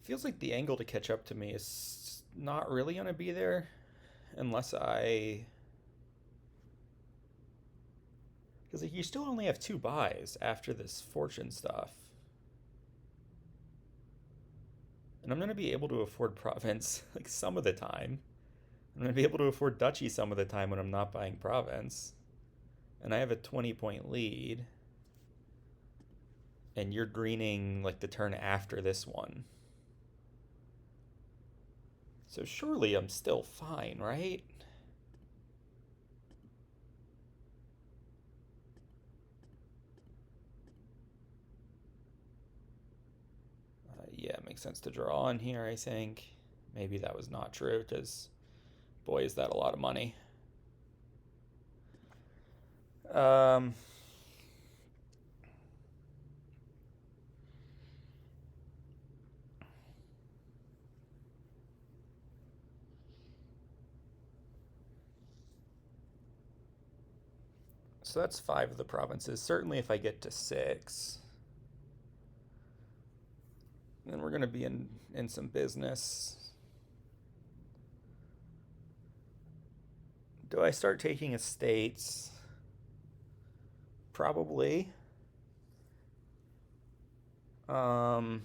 Feels like the angle to catch up to me is not really going to be there unless I... Because you still only have 2 buys after this fortune stuff. And I'm going to be able to afford province like some of the time. I'm going to be able to afford duchy some of the time when I'm not buying province. And I have a 20-point lead. And you're greening like the turn after this one. So surely I'm still fine, right? Yeah, it makes sense to draw on here, I think. Maybe that was not true, because boy, is that a lot of money. So that's 5 of the provinces. Certainly if I get to 6, then we're going to be in some business. Do I start taking estates? Probably. Probably.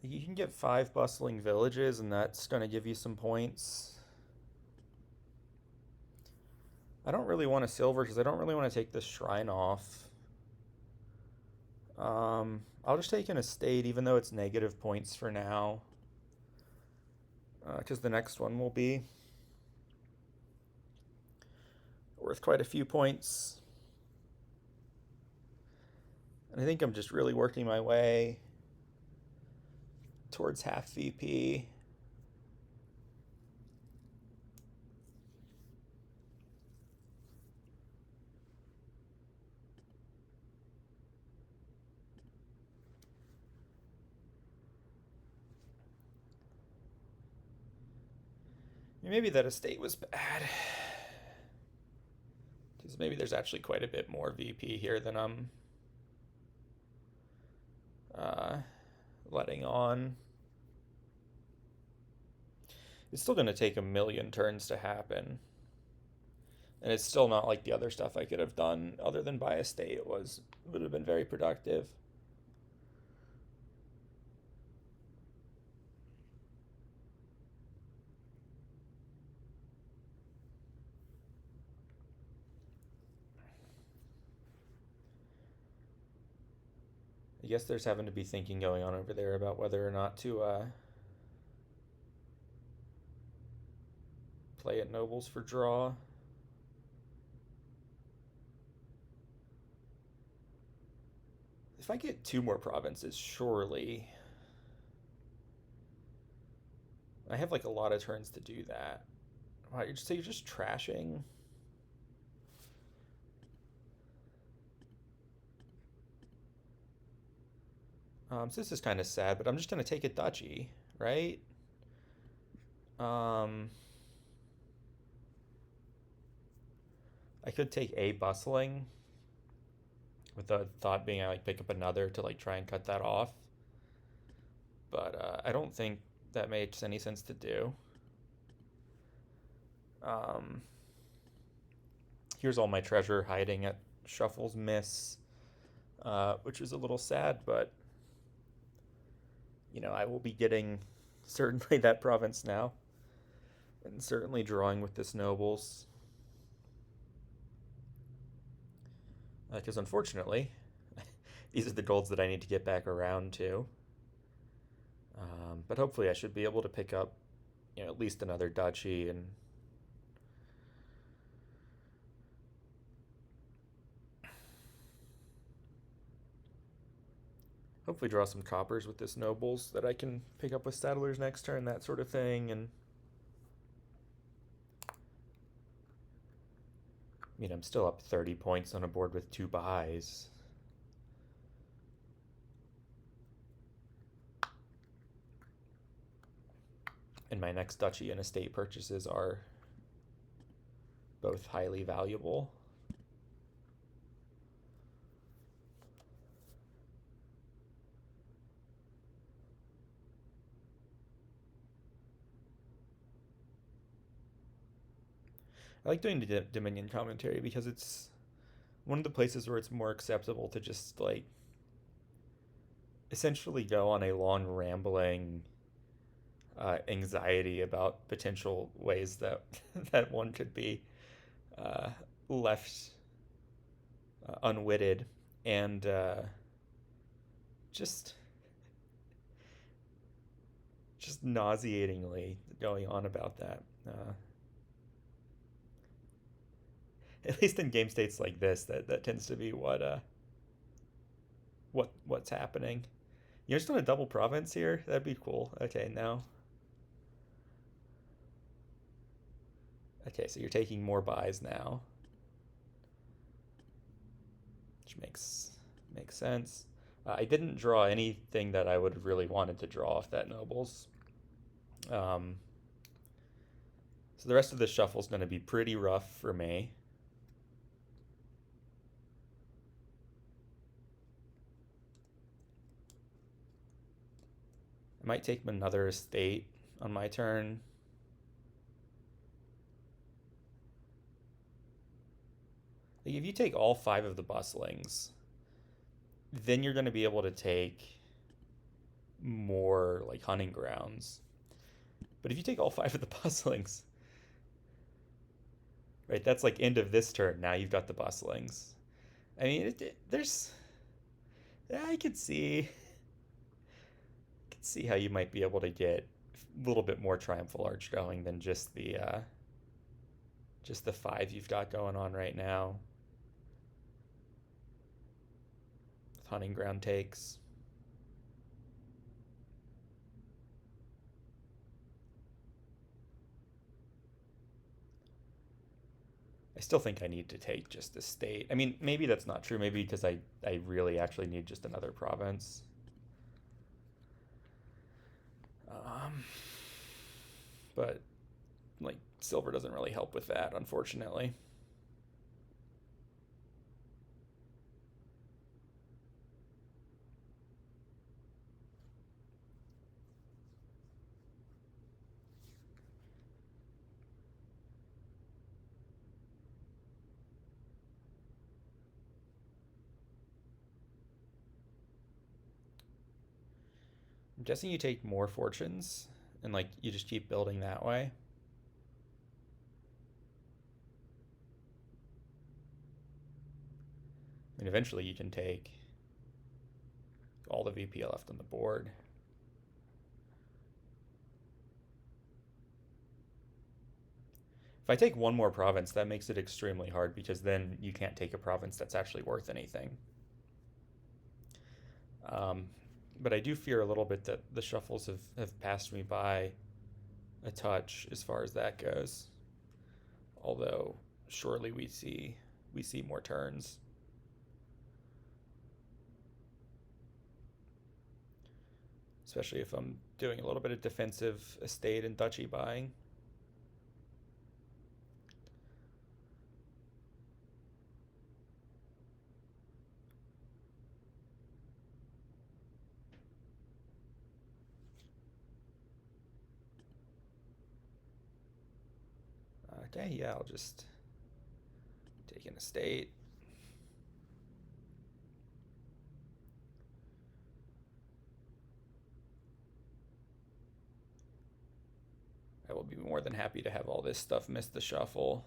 You can get 5 bustling villages, and that's going to give you some points. I don't really want a silver because I don't really want to take this shrine off. I'll just take an estate, even though it's negative points for now. Because the next one will be worth quite a few points. And I think I'm just really working my way towards half VP. Maybe that estate was bad. Because maybe there's actually quite a bit more VP here than I'm letting on. It's still going to take a million turns to happen. And it's still not like the other stuff I could have done other than buy a state. Would have been very productive. I guess there's having to be thinking going on over there about whether or not to play at nobles for draw. If I get 2 more provinces, surely I have like a lot of turns to do that. Wow, so you're just trashing? So this is kind of sad, but I'm just going to take a duchy, right? I could take a bustling, with the thought being I like pick up another to like try and cut that off. But I don't think that makes any sense to do. Here's all my treasure hiding at Shuffle's Miss, which is a little sad, but I will be getting certainly that province now, and certainly drawing with this nobles. Because unfortunately, these are the golds that I need to get back around to. But hopefully I should be able to pick up, at least another duchy and hopefully draw some coppers with this nobles that I can pick up with settlers next turn, that sort of thing. And I'm still up 30 points on a board with 2 buys. And my next duchy and estate purchases are both highly valuable. I like doing the Dominion commentary because it's one of the places where it's more acceptable to just like essentially go on a long rambling anxiety about potential ways that that one could be left unwitted and just nauseatingly going on about that. At least in game states like this, that tends to be what's happening. You're just on a double province here? That'd be cool. Okay, now. Okay, so you're taking more buys now. Which makes sense. I didn't draw anything that I would have really wanted to draw off that nobles. So the rest of the shuffle is going to be pretty rough for me. I might take another estate on my turn. Like if you take all 5 of the bustlings, then you're going to be able to take more like hunting grounds. But if you take all 5 of the bustlings, right, that's like end of this turn. Now you've got the bustlings. I mean, I could see how you might be able to get a little bit more Triumphal Arch going than just the 5 you've got going on right now. With hunting ground takes. I still think I need to take just a state. I mean, maybe that's not true. Maybe because I really actually need just another province. But like, silver doesn't really help with that, unfortunately. I'm guessing you take more fortunes and like you just keep building that way. I mean, eventually you can take all the VP left on the board. If I take one more province, that makes it extremely hard because then you can't take a province that's actually worth anything. Um, but I do fear a little bit that the shuffles have passed me by a touch as far as that goes. Although surely we see more turns. Especially if I'm doing a little bit of defensive estate and duchy buying. Okay, yeah, I'll just take an estate. I will be more than happy to have all this stuff miss the shuffle.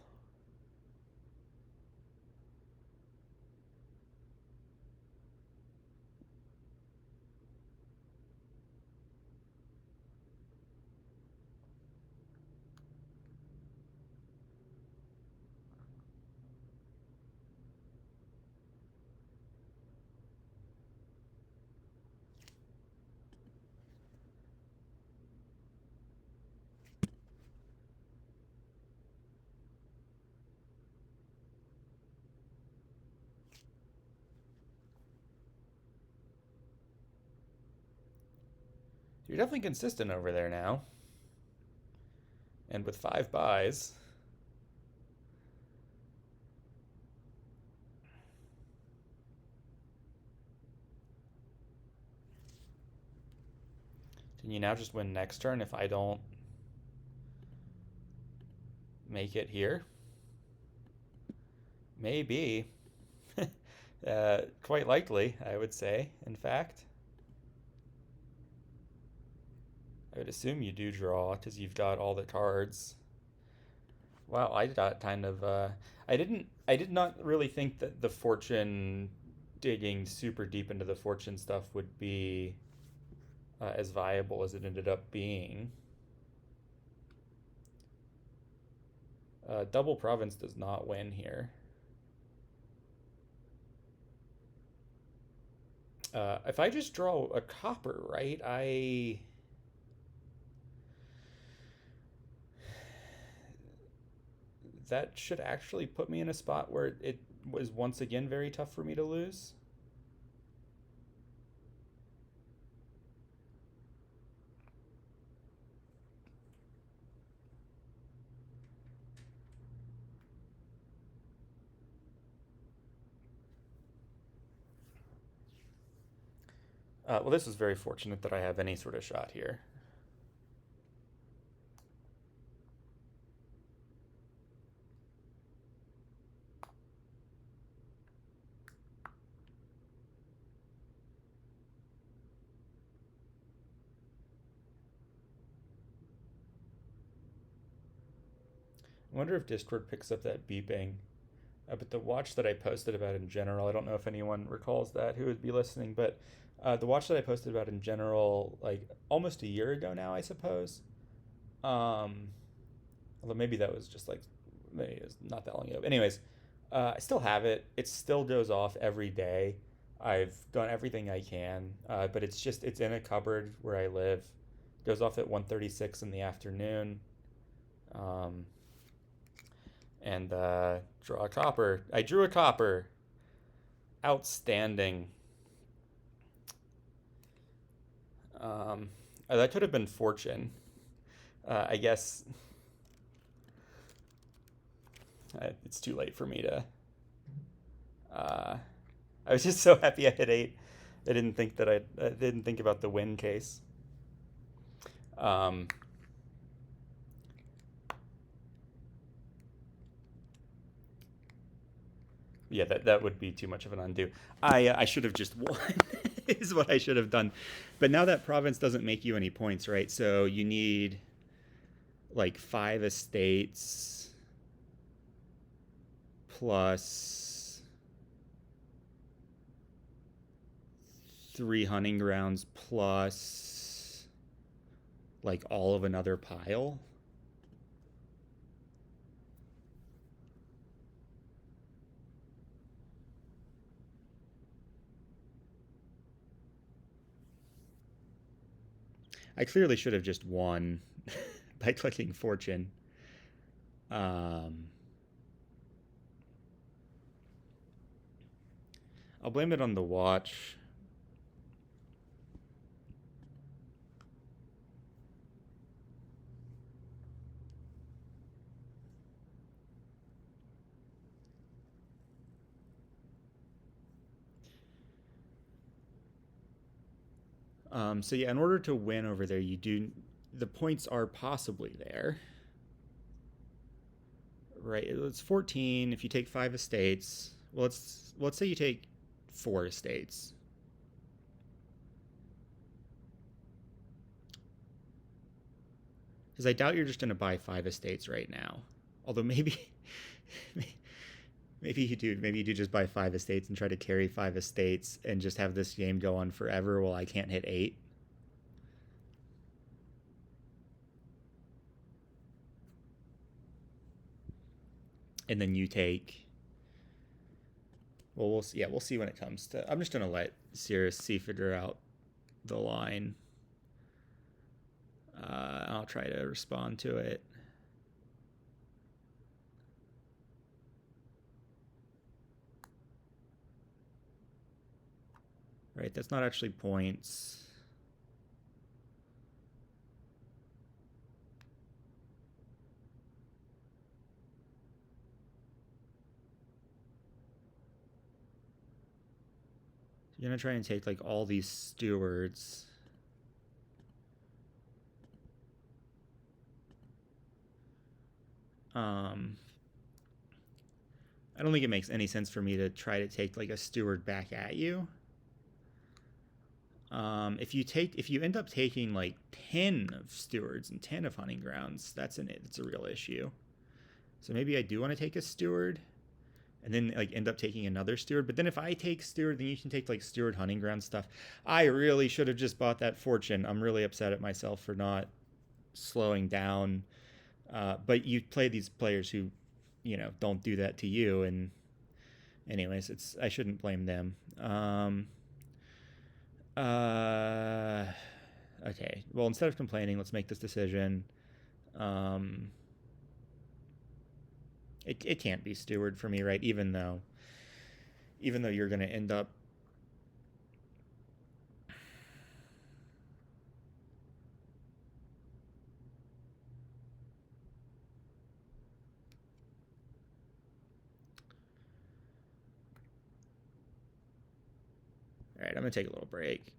You're definitely consistent over there now. And with 5 buys, can you now just win next turn if I don't make it here? Maybe. Quite likely, I would say, in fact. I would assume you do draw because you've got all the cards. Wow, I got kind of I did not really think that the fortune digging super deep into the fortune stuff would be as viable as it ended up being. Double province does not win here. If I just draw a copper, right, that should actually put me in a spot where it was once again very tough for me to lose. Well, this is very fortunate that I have any sort of shot here. I wonder if Discord picks up that beeping. But the watch that I posted about in general, I don't know if anyone recalls that who would be listening, but the watch that I posted about in general, like almost a year ago now, I suppose. Um, Although maybe that was just like, maybe it was not that long ago. Anyways, I still have it. It still goes off every day. I've done everything I can, but it's in a cupboard where I live. It goes off at 1:36 in the afternoon. Um, and draw a copper. I drew a copper. Outstanding. That could have been fortune. I guess It's too late for me to. I was just so happy I hit 8. I didn't think that I didn't think about the win case. Um, yeah, that would be too much of an undo. I should have just won. Is what I should have done. But now that province doesn't make you any points, right? So you need like 5 estates plus 3 hunting grounds plus like all of another pile. I clearly should have just won by clicking fortune. I'll blame it on the watch. So yeah, in order to win over there, the points are possibly there, right? It's 14. If you take 5 estates, well, let's say you take 4 estates. Because I doubt you're just going to buy 5 estates right now. Although maybe you do. Maybe you do just buy 5 estates and try to carry 5 estates and just have this game go on forever while I can't hit 8. And then you take. Well, we'll see when it comes to. I'm just gonna let Sirusc figure out the line. I'll try to respond to it. Right, that's not actually points. You're gonna try and take like all these stewards. I don't think it makes any sense for me to try to take like a steward back at you. If you end up taking like 10 of stewards and 10 of hunting grounds, it's a real issue. So maybe I do want to take a steward and then like end up taking another steward. But then if I take steward, then you can take like steward hunting ground stuff. I really should have just bought that fortune. I'm really upset at myself for not slowing down. But you play these players who, don't do that to you. And anyways, I shouldn't blame them. Okay. Well, instead of complaining, let's make this decision. It can't be steward for me, right? Even though you're going to end up. All right, I'm going to take a little break.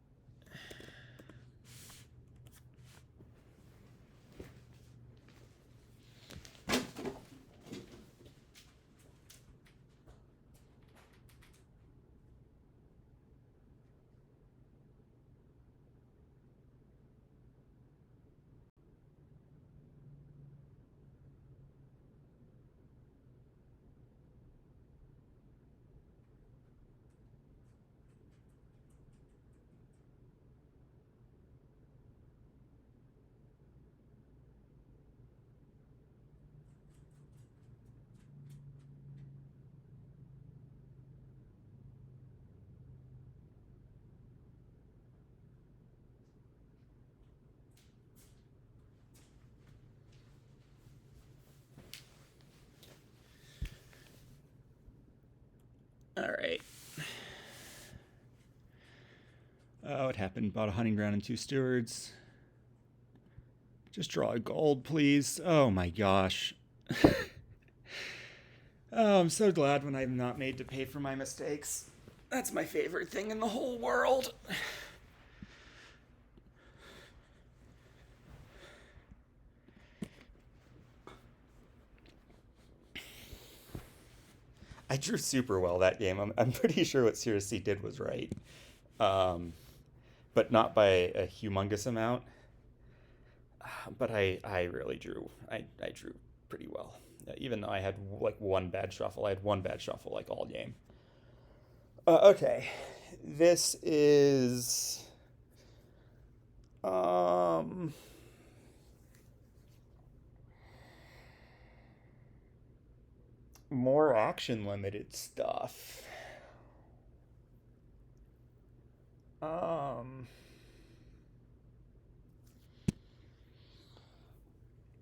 All right. Oh, it happened. Bought a hunting ground and 2 stewards. Just draw a gold, please. Oh my gosh. Oh, I'm so glad when I'm not made to pay for my mistakes. That's my favorite thing in the whole world. I drew super well that game. I'm pretty sure what Sirusc did was right, um, but not by a humongous amount. But I really drew. I drew pretty well. Even though I had like one bad shuffle, I had one bad shuffle like all game. Okay, this is um more action limited stuff. Um,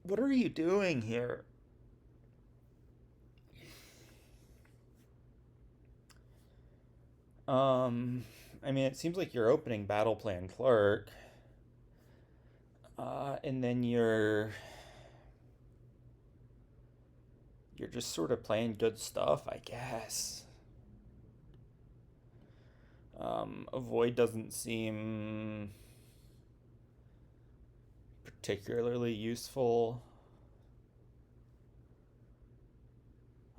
what are you doing here? Um, I mean, it seems like you're opening battle plan clerk, and then you're just sort of playing good stuff, I guess. Avoid doesn't seem particularly useful.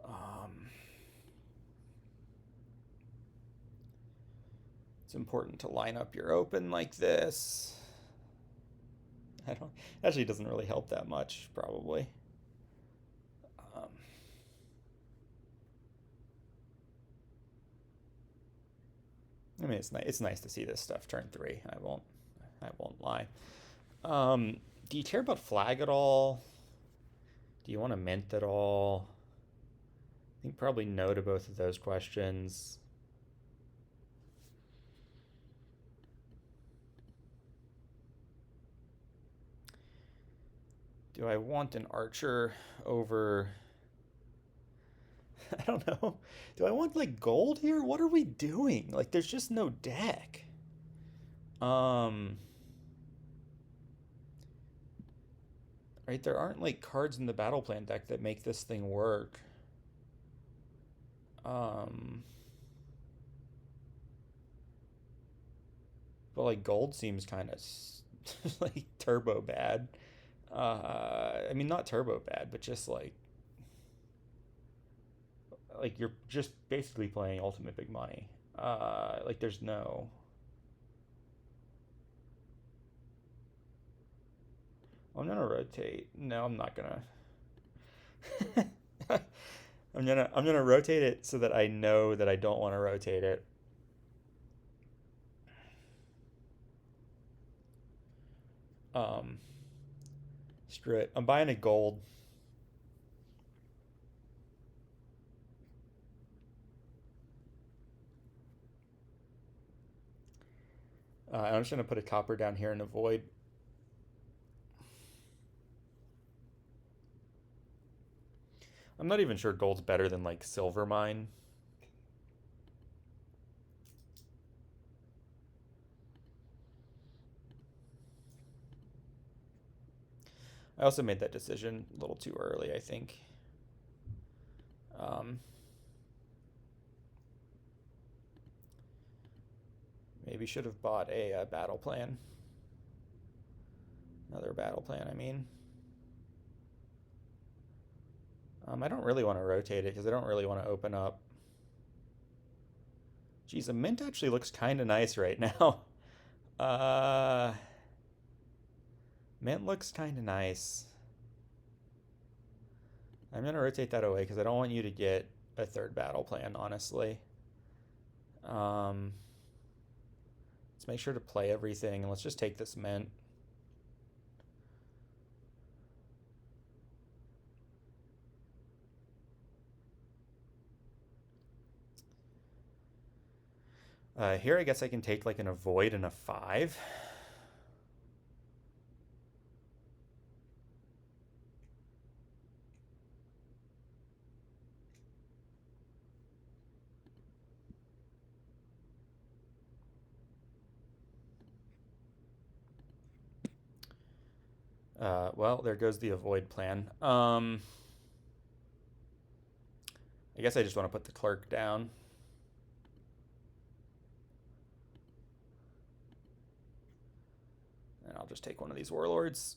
Um, it's important to line up your open like this. I don't actually doesn't really help that much, probably. Um, I mean, it's nice to see this stuff turn three. I won't lie. Do you care about flag at all? Do you want to mint at all? I think probably no to both of those questions. Do I want an archer over? I don't know. Do I want like gold here? What are we doing? Like, there's just no deck. Um, right? There aren't like cards in the battle plan deck that make this thing work. Um, but like gold seems kind of like turbo bad. I mean, not turbo bad, but just like you're just basically playing ultimate big money. Like there's no. I'm gonna rotate. No, I'm not gonna. I'm gonna rotate it so that I know that I don't want to rotate it. Um, Screw it. I'm buying a gold. I'm just gonna put a copper down here and avoid. I'm not even sure gold's better than like silver mine. I also made that decision a little too early, I think. Um, Maybe should have bought a battle plan. Another battle plan, I mean. I don't really want to rotate it because I don't really want to open up. Geez, a mint actually looks kind of nice right now. Uh, Mint looks kind of nice. I'm going to rotate that away because I don't want you to get a third battle plan, honestly. Um, let's make sure to play everything and let's just take this mint. Here, I guess I can take like an avoid and a 5. Well, there goes the avoid plan. I guess I just want to put the clerk down. And I'll just take one of these warlords.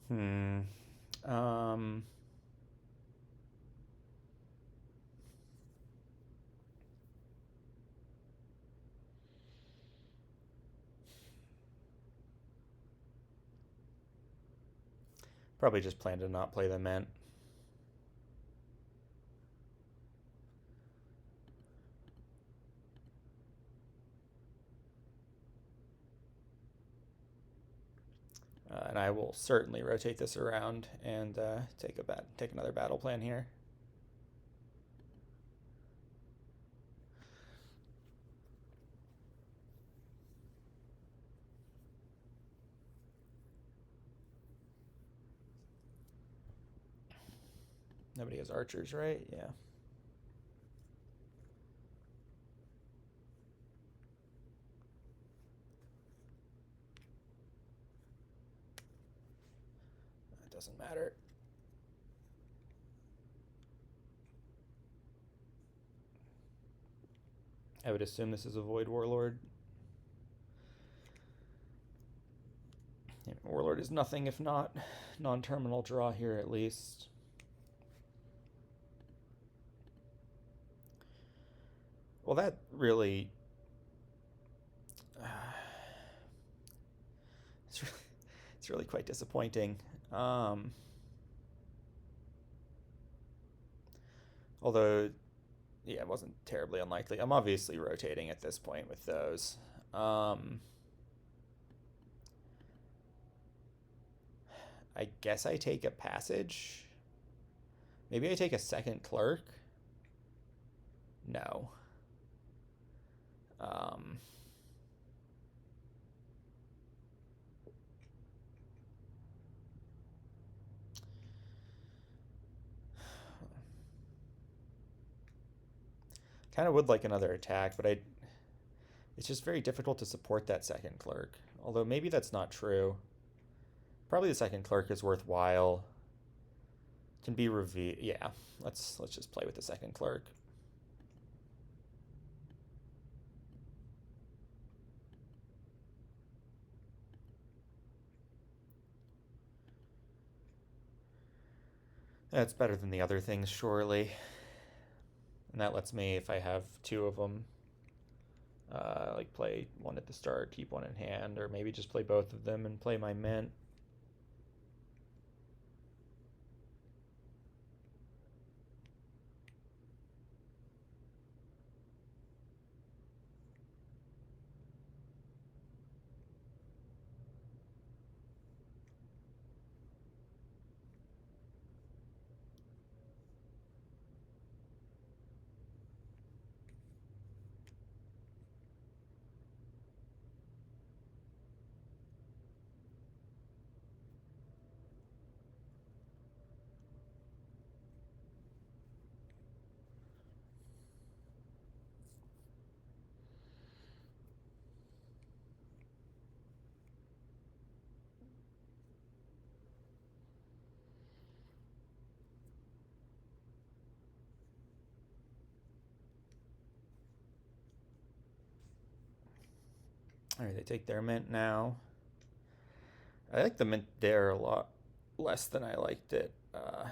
Hmm. Um... Probably just plan to not play the Mint. And I will certainly rotate this around and take another battle plan here. Nobody has archers, right? Yeah. It doesn't matter. I would assume this is a Void Warlord. Yeah, Warlord is nothing if not non-terminal draw here at least. Well, that really... it's really quite disappointing. Although, yeah, it wasn't terribly unlikely. I'm obviously rotating at this point with those. I guess I take a passage. Maybe I take a second clerk. No. Kind of would like another attack, but it's just very difficult to support that second clerk. Although maybe that's not true. Probably the second clerk is worthwhile. Can be revealed. Yeah, let's just play with the second clerk. That's better than the other things, surely. And that lets me, if I have two of them, like play one at the start, keep one in hand, or maybe just play both of them and play my Mint. All right, they take their Mint now. I like the Mint there a lot less than I liked it. I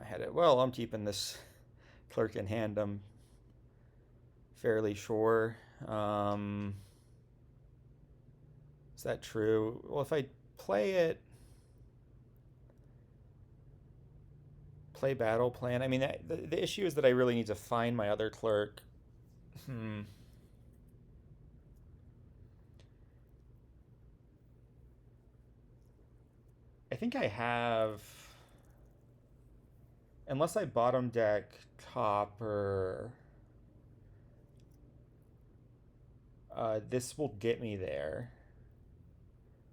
had it. Well, I'm keeping this clerk in hand. I'm fairly sure. Is that true? Well, if I play battle plan. I mean, the issue is that I really need to find my other clerk. I think I have, unless I bottom deck Copper, this will get me there.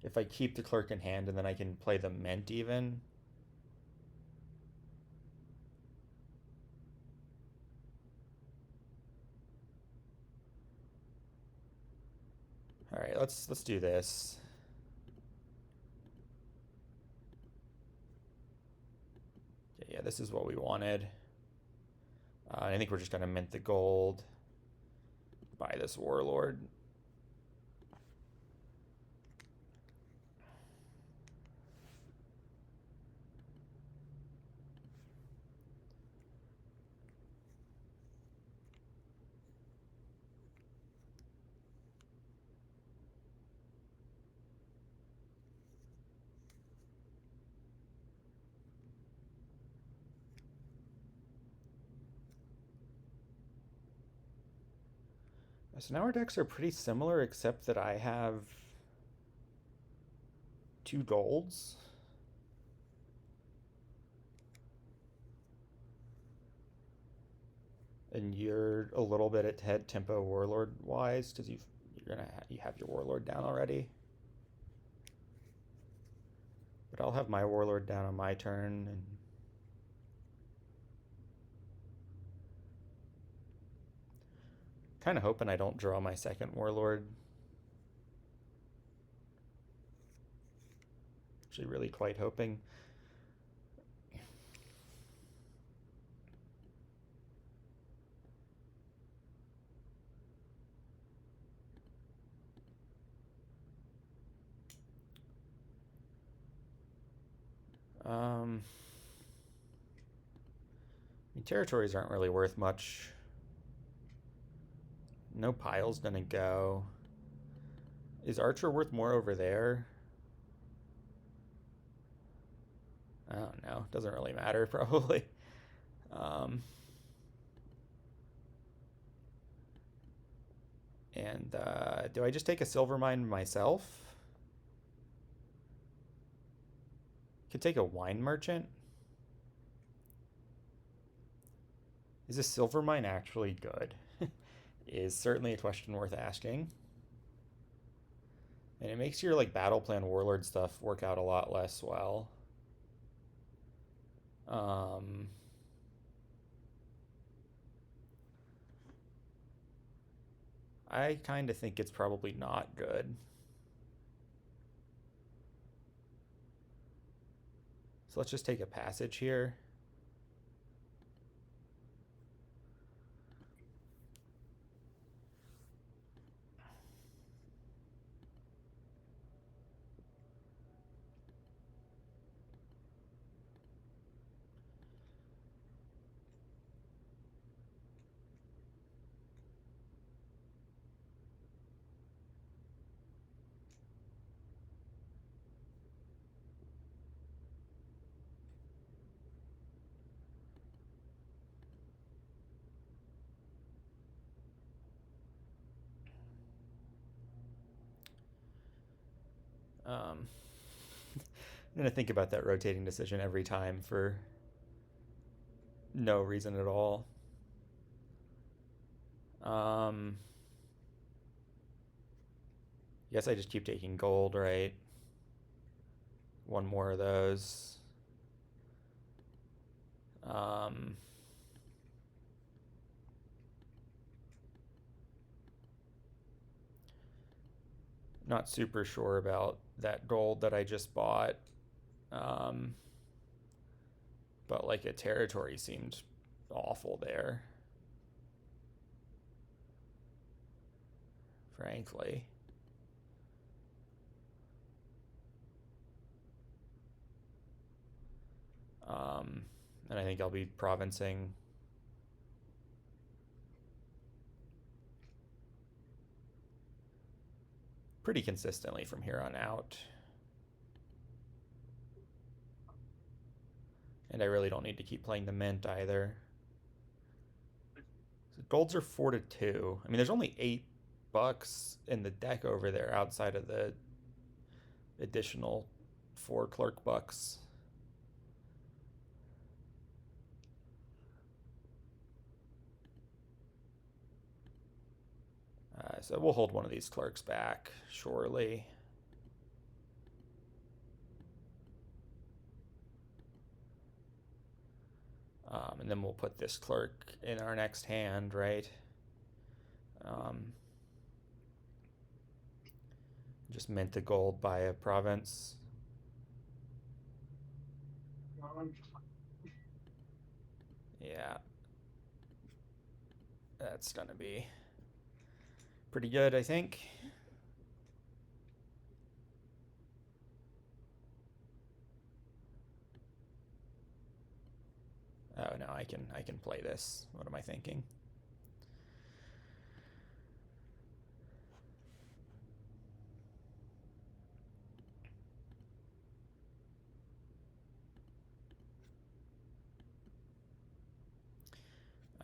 if I keep the clerk in hand and then I can play the mint even. All right, let's do this. Okay, yeah, this is what we wanted. I think we're just gonna mint the gold, buy this warlord. So now our decks are pretty similar, except that I have 2 golds. And you're a little bit ahead tempo warlord wise because you have your warlord down already. But I'll have my warlord down on my turn, and kind of hoping I don't draw my second warlord. Actually, really quite hoping. I mean, territories aren't really worth much. No pile's gonna go. Is Archer worth more over there? I don't know. Doesn't really matter, probably. And do I just take a silver mine myself? Could take a wine merchant. Is a silver mine actually good? Is certainly a question worth asking. And it makes your like battle plan warlord stuff work out a lot less well. I kind of think it's probably not good. So let's just take a passage here. I'm gonna think about that rotating decision every time for no reason at all. Guess I just keep taking gold, right? One more of those. Not super sure about that gold that I just bought. But like a territory seemed awful there, frankly. And I think I'll be provincing pretty consistently from here on out. And I really don't need to keep playing the mint either. So golds are 4-2. I mean, there's only $8 in the deck over there outside of the additional 4 clerk bucks. So we'll hold one of these clerks back, surely. And then we'll put this clerk in our next hand, right? Just mint the gold by a province. Yeah. That's gonna be pretty good, I think. Oh no, I can play this. What am I thinking?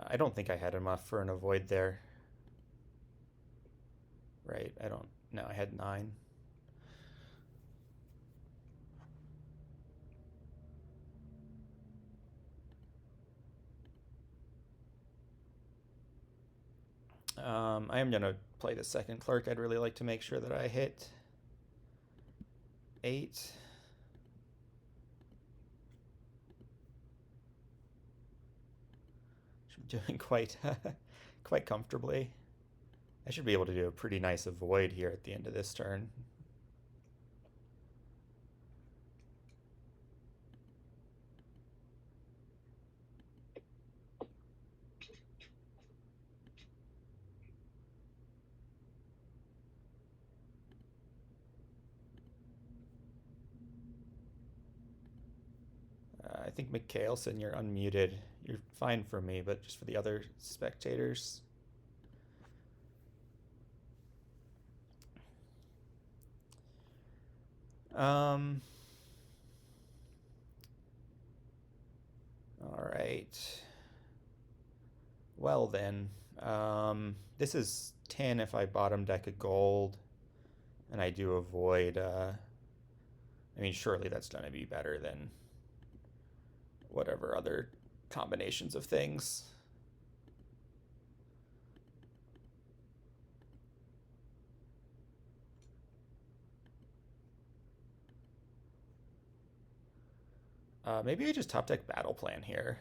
I don't think I had enough for an avoid there. Right? I don't. No, I had 9. I am gonna play the second clerk. I'd really like to make sure that I hit 8. I'm doing quite quite comfortably. I should be able to do a pretty nice avoid here at the end of this turn. I think Mikhailson, you're unmuted. You're fine for me, but just for the other spectators. All right. Well then, this is 10 if I bottom deck a gold, and I do avoid. I mean, surely that's gonna be better than whatever other combinations of things. Maybe I just top deck battle plan here.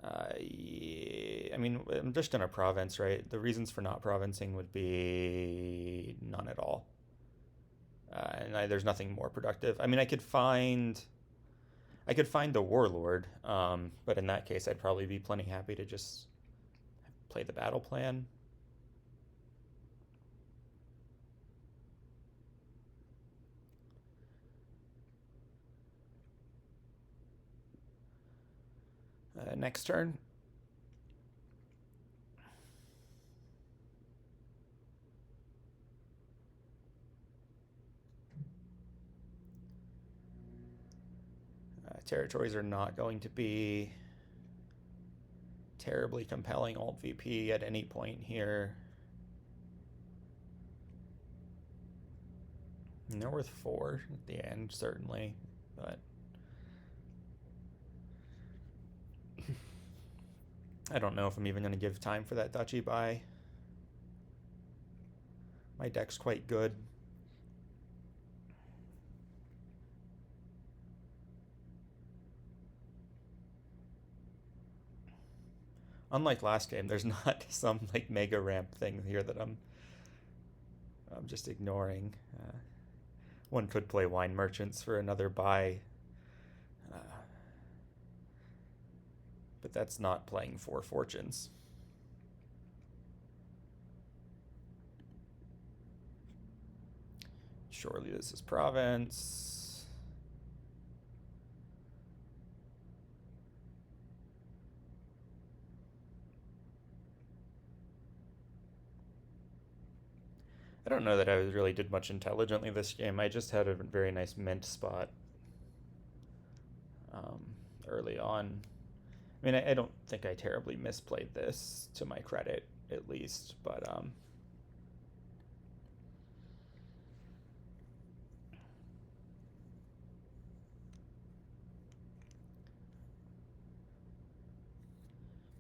Yeah, I mean, I'm just in a province, right? The reasons for not provincing would be none at all. There's nothing more productive. I mean, I could find the warlord, but in that case, I'd probably be plenty happy to just play the battle plan. Next turn. Territories are not going to be terribly compelling alt VP at any point here. And they're worth 4 at the end, certainly, but I don't know if I'm even going to give time for that duchy buy. My deck's quite good. Unlike last game, there's not some like mega ramp thing here that I'm just ignoring. One could play Wine Merchants for another buy, but that's not playing 4 fortunes. Surely this is province. I don't know that I really did much intelligently this game. I just had a very nice mint spot early on. I mean, I don't think I terribly misplayed this, to my credit, at least, but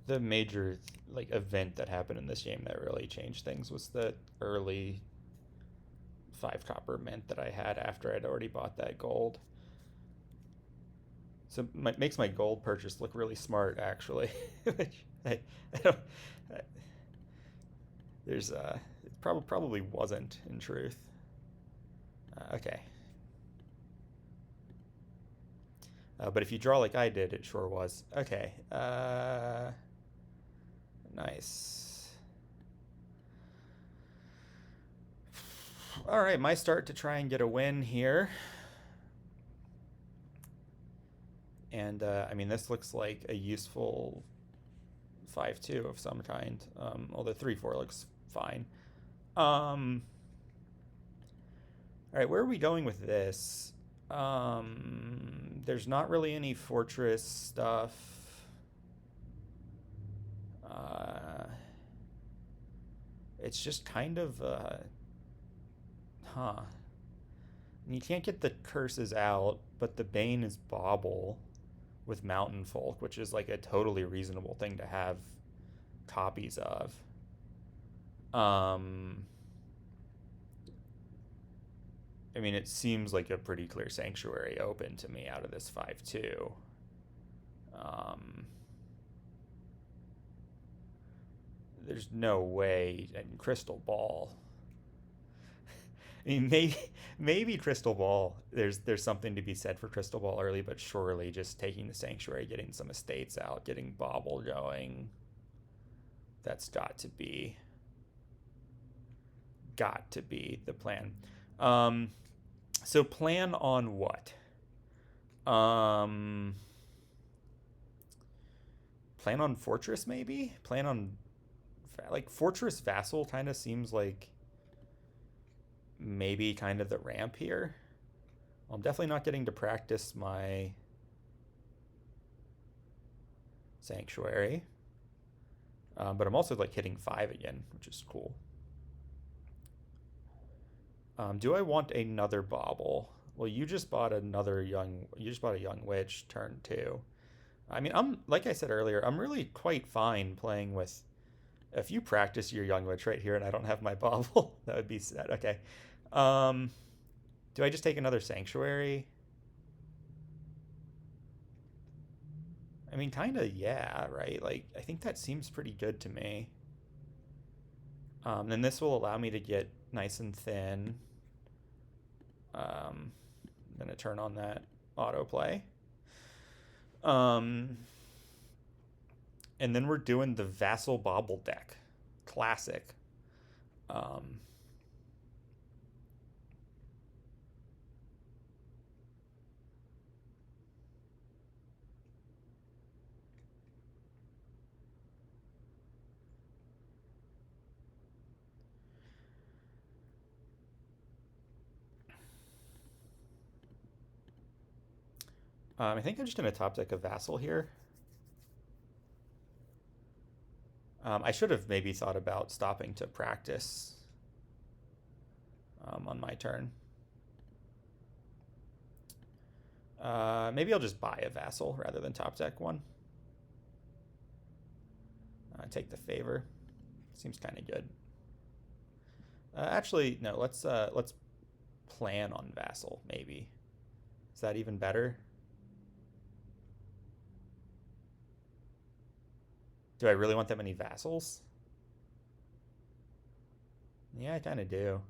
the major like event that happened in this game that really changed things was the early 5 copper mint that I had after I'd already bought that gold. So it makes my gold purchase look really smart, actually. Which I don't. I, there's it probably wasn't in truth. Okay. But if you draw like I did, it sure was. Okay. Nice. All right, my start to try and get a win here. And I mean, this looks like a useful 5-2 of some kind. Although 3-4 looks fine. All right, where are we going with this? There's not really any fortress stuff. It's just kind of, huh. And you can't get the curses out, but the Bane is Bauble with Mountain Folk, which is like a totally reasonable thing to have copies of. I mean, it seems like a pretty clear Sanctuary open to me out of this 5-2. There's no way. And Crystal Ball. I mean, maybe Crystal Ball. There's something to be said for Crystal Ball early, but surely just taking the Sanctuary, getting some estates out, getting Bauble going. That's got to be the plan. So plan on what? Plan on Fortress maybe? Plan on like Fortress Vassal kind of seems like maybe kind of the ramp here. Well, I'm definitely not getting to practice my Sanctuary. But I'm also like hitting 5 again, which is cool. Do I want another Bauble? Well, you just bought a young witch turn 2. I mean, like I said earlier, I'm really quite fine playing with. If you practice your young witch right here and I don't have my Bauble, that would be sad. Okay. Do I just take another Sanctuary? I mean, kind of, yeah, right? Like, I think that seems pretty good to me. Then this will allow me to get nice and thin. I'm going to turn on that autoplay. And then we're doing the Vassal Bauble deck. Classic. I think I'm just going to top deck a Vassal here. I should have maybe thought about stopping to practice on my turn. Maybe I'll just buy a Vassal rather than top deck one. Take the favor. Seems kind of good. Actually, no. Let's plan on Vassal. Maybe. Is that even better? Do I really want that many Vassals? Yeah, I kind of do.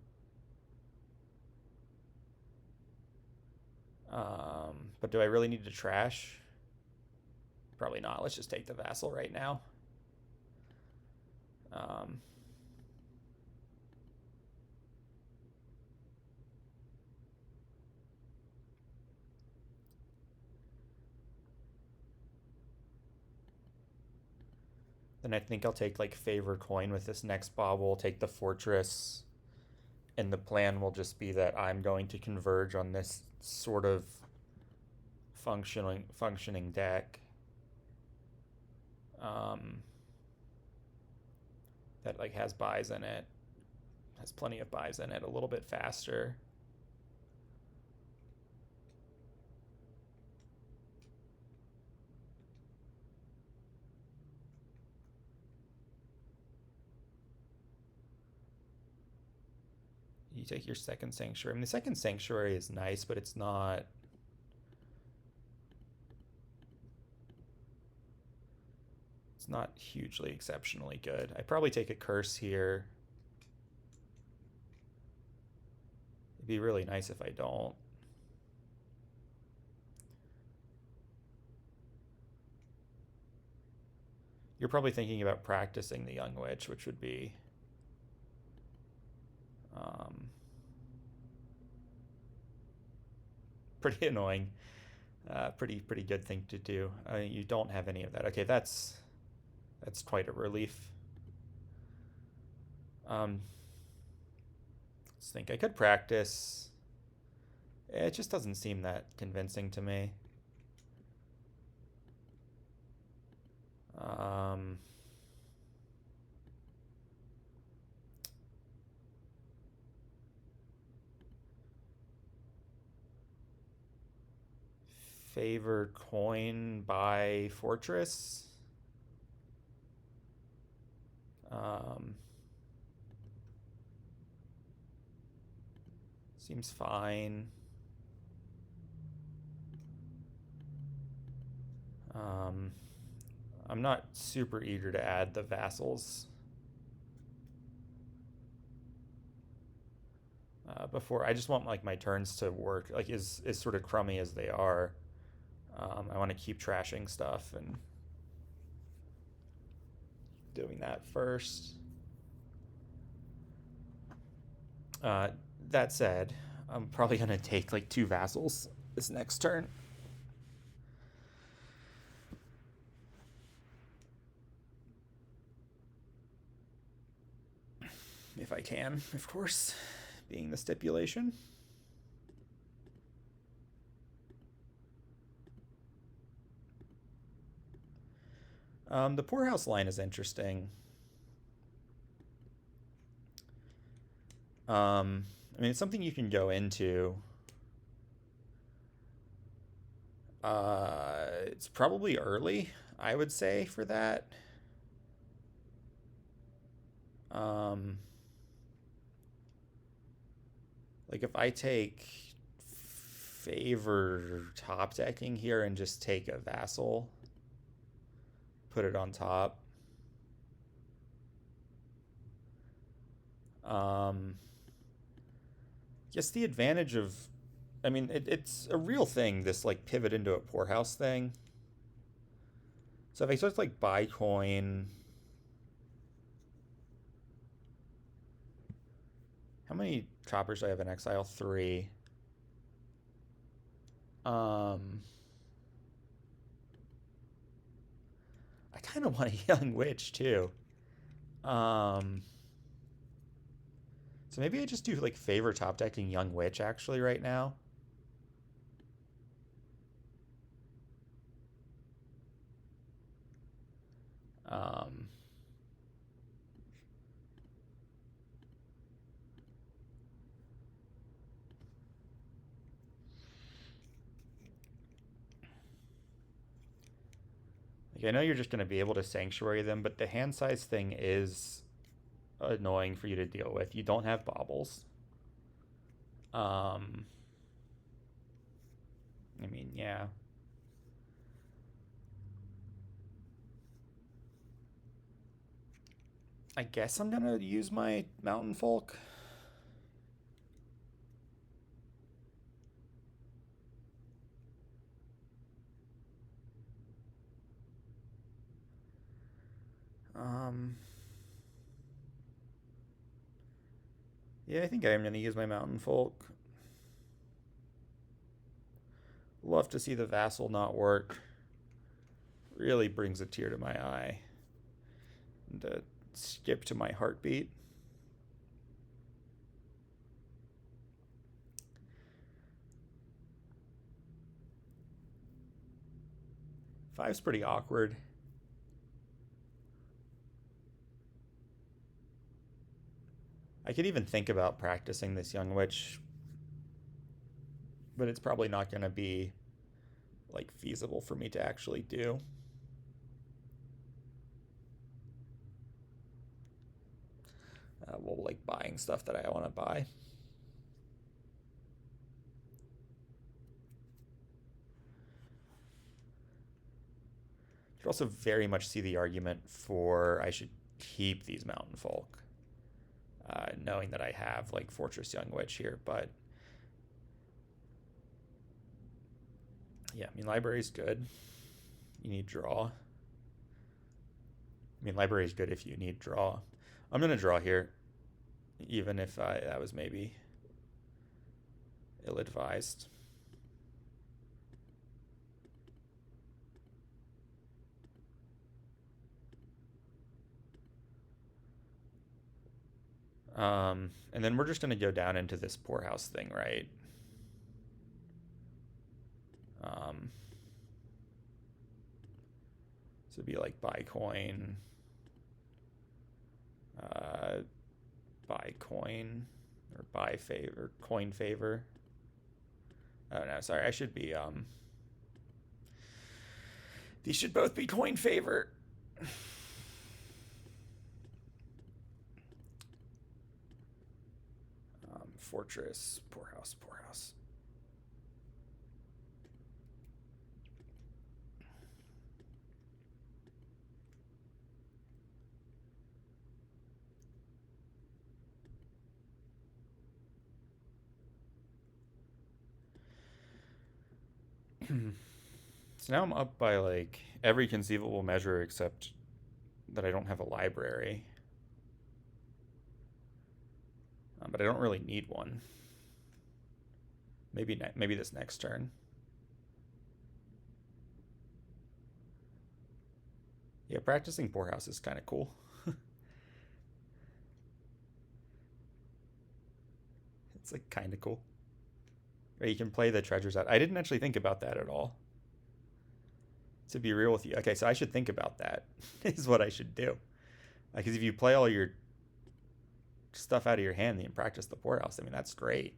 But do I really need to trash? Probably not. Let's just take the Vassal right now. Then I think I'll take like favor coin with this next Bauble, take the Fortress, and the plan will just be that I'm going to converge on this sort of functioning deck. That like has buys in it, has plenty of buys in it, a little bit faster. You take your second Sanctuary. I mean, the second Sanctuary is nice, but it's not. It's not hugely exceptionally good. I'd probably take a curse here. It'd be really nice if I don't. You're probably thinking about practicing the Young Witch, which would be pretty annoying. Pretty good thing to do. You don't have any of that. Okay, that's quite a relief. Let's think. I could practice. It just doesn't seem that convincing to me. Favored coin by fortress. Seems fine. I'm not super eager to add the vassals. Before I just want like my turns to work like as sort of crummy as they are. I want to keep trashing stuff and doing that first. That said, I'm probably gonna take like 2 vassals this next turn. If I can, of course, being the stipulation. The poorhouse line is interesting. I mean, it's something you can go into. It's probably early, I would say, for that. Like if I take favor top decking here and just take a vassal, put it on top. Guess the advantage of, I mean, it's a real thing, this like pivot into a poorhouse thing. So if I start to like buy coin, how many choppers do I have in exile? 3. I kind of want a Young Witch too. So maybe I just do like favor top decking Young Witch actually right now. Like I know you're just going to be able to sanctuary them, but the hand size thing is annoying for you to deal with. You don't have baubles. I mean, yeah. I guess I'm gonna use my Mountain Folk. Yeah, I think I am gonna use my Mountain Folk. Love to see the Vassal not work. Really brings a tear to my eye. And a skip to my heartbeat. Five's pretty awkward. I could even think about practicing this Young Witch, but it's probably not going to be like feasible for me to actually do. Well, like buying stuff that I want to buy. could also very much see the argument for I should keep these Mountain Folk, knowing that I have like Fortress Young Witch here, but yeah, I mean, library's good. You need draw. I mean, library's good if you need draw. I'm going to draw here, even if that was maybe ill-advised. And then we're just going to go down into this poorhouse thing, right? So it'd be like buy coin, buy coin, or buy favor, coin favor. Oh no, sorry, I should be, these should both be coin favor. Fortress, poorhouse, poorhouse. So now I'm up by like every conceivable measure except that I don't have a library. But I don't really need one. Maybe this next turn. Yeah, practicing poorhouse is kind of cool. It's like kind of cool. Or you can play the treasures out. I didn't actually think about that at all. To be real with you. Okay, so I should think about that, is what I should do. Because if you play all your stuff out of your hand and you practice the poorhouse, I mean, that's great.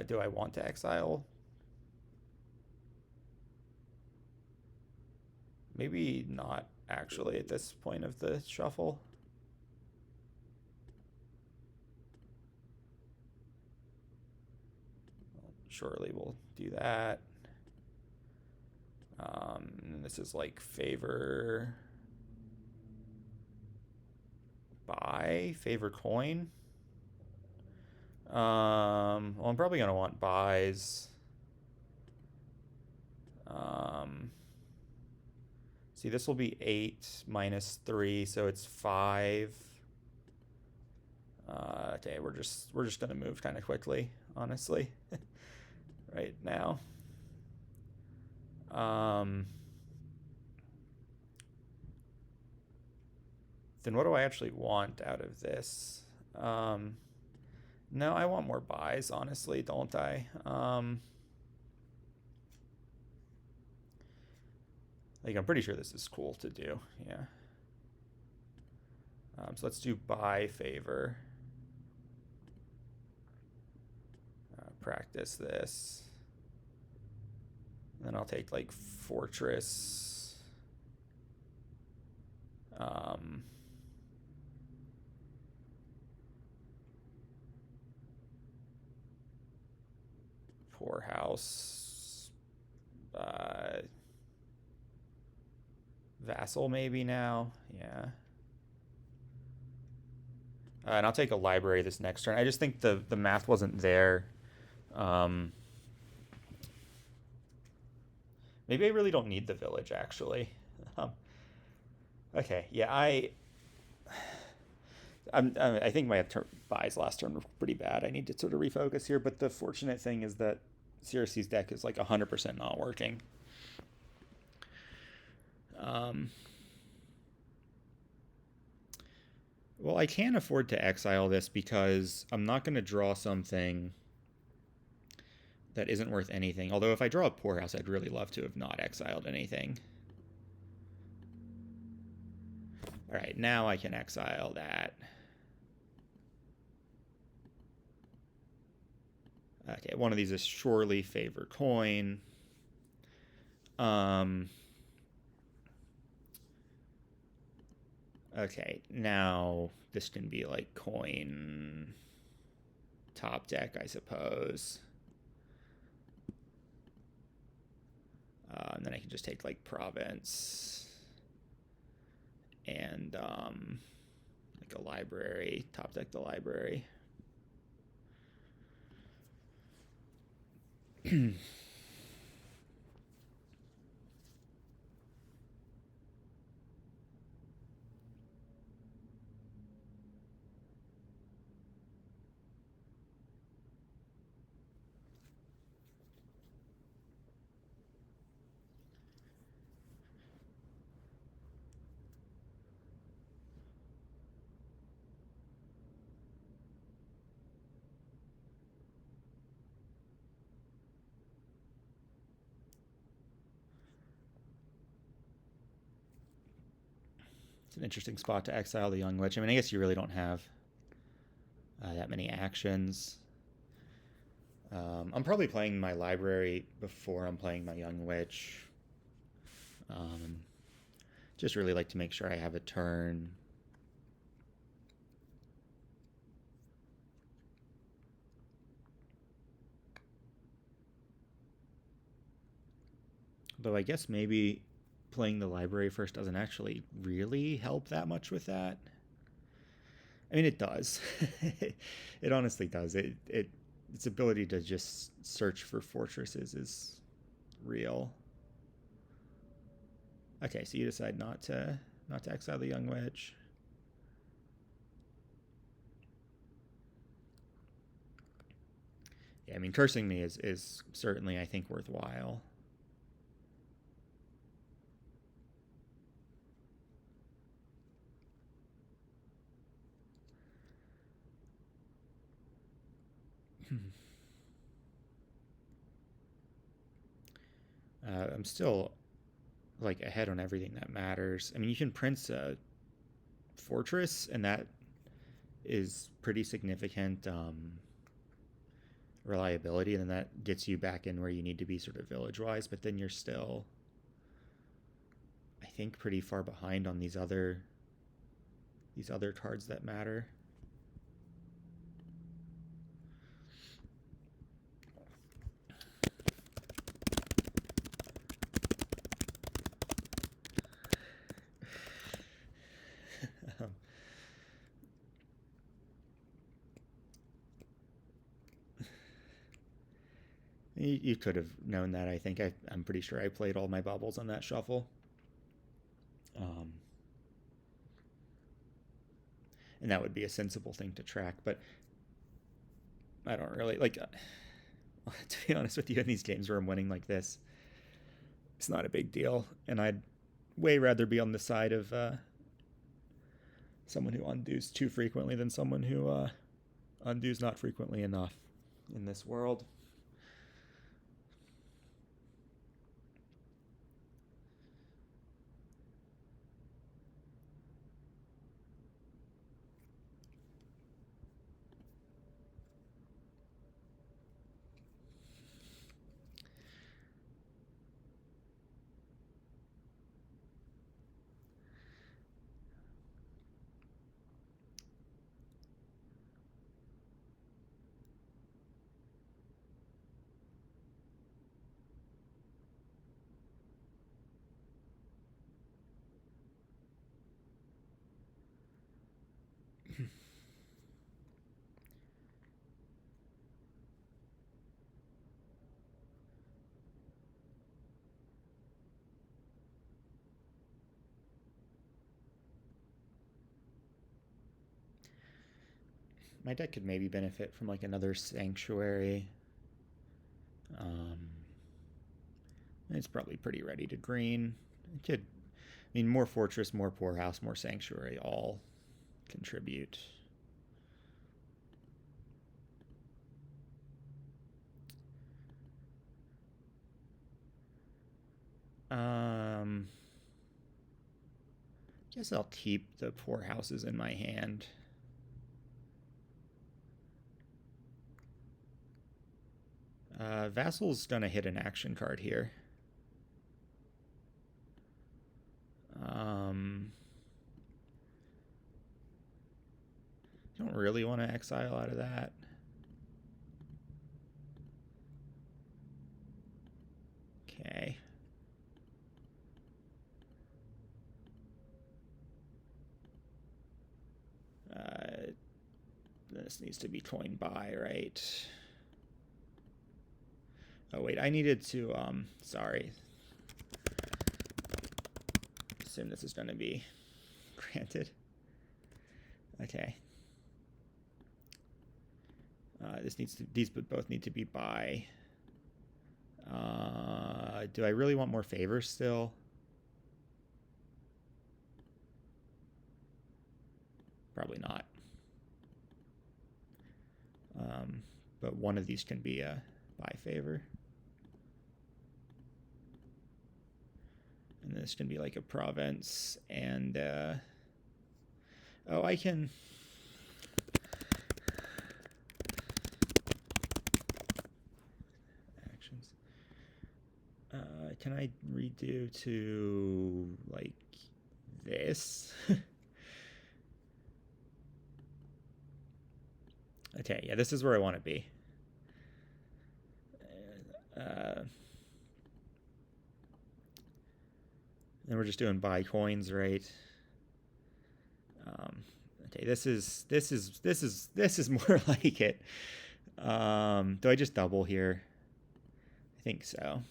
Do I want to exile? Maybe not actually at this point of the shuffle. Surely we'll do that. This is like favor, buy, favor coin. Well, I'm probably gonna want buys. See, this will be 8 minus 3, so it's 5. Okay, we're just gonna move kind of quickly, honestly, right now. Then what do I actually want out of this? No, I want more buys, honestly, don't I? Like, I'm pretty sure this is cool to do, yeah. So let's do buy favor. Practice this. And then I'll take, like, fortress. Poorhouse. Vassal maybe now. Yeah. And I'll take a library this next turn. I just think the math wasn't there. Maybe I really don't need the village, actually. Okay, yeah, I think my buys last turn were pretty bad. I need to sort of refocus here, but the fortunate thing is that Sirusc's deck is like 100% not working. Well, I can't afford to exile this because I'm not going to draw something that isn't worth anything. Although if I draw a poorhouse, I'd really love to have not exiled anything. All right, now I can exile that. Okay, one of these is surely favor coin. Okay, now this can be like coin top deck, I suppose. And then I can just take like province and like a library, top deck the library. It's an interesting spot to exile the Young Witch. I mean, I guess you really don't have that many actions. I'm probably playing my library before I'm playing my Young Witch. Just really like to make sure I have a turn. Though I guess maybe playing the library first doesn't actually really help that much with that. I mean, it does. It honestly does. Its ability to just search for fortresses is real. Okay, so you decide not to exile the Young Witch. Yeah, I mean, cursing me is certainly, I think, worthwhile. I'm still like ahead on everything that matters. I mean, you can prince a fortress, and that is pretty significant reliability, and then that gets you back in where you need to be sort of village-wise, but then you're still, I think, pretty far behind on these other cards that matter. You could have known that. I think I'm pretty sure I played all my bubbles on that shuffle. And that would be a sensible thing to track, but I don't really like. To be honest with you, in these games where I'm winning like this, it's not a big deal, and I'd way rather be on the side of someone who undoes too frequently than someone who undoes not frequently enough in this world. My deck could maybe benefit from like another sanctuary. It's probably pretty ready to green. It could, I mean, more fortress, more poorhouse, more sanctuary, all contribute. Guess I'll keep the poorhouses in my hand. Vassal's gonna hit an action card here. Don't really want to exile out of that. Okay. This needs to be coin buy, right? Oh, wait, I needed to, sorry. Assume this is going to be granted. Okay. These both need to be buy. Do I really want more favors still? Probably not. But one of these can be a buy favor. And this can be like a province. And, oh, I can... Actions. Can I redo to, like, this? Okay, yeah, this is where I want to be. Then we're just doing buy coins, right? Okay, this is more like it. Do I just double here? I think so.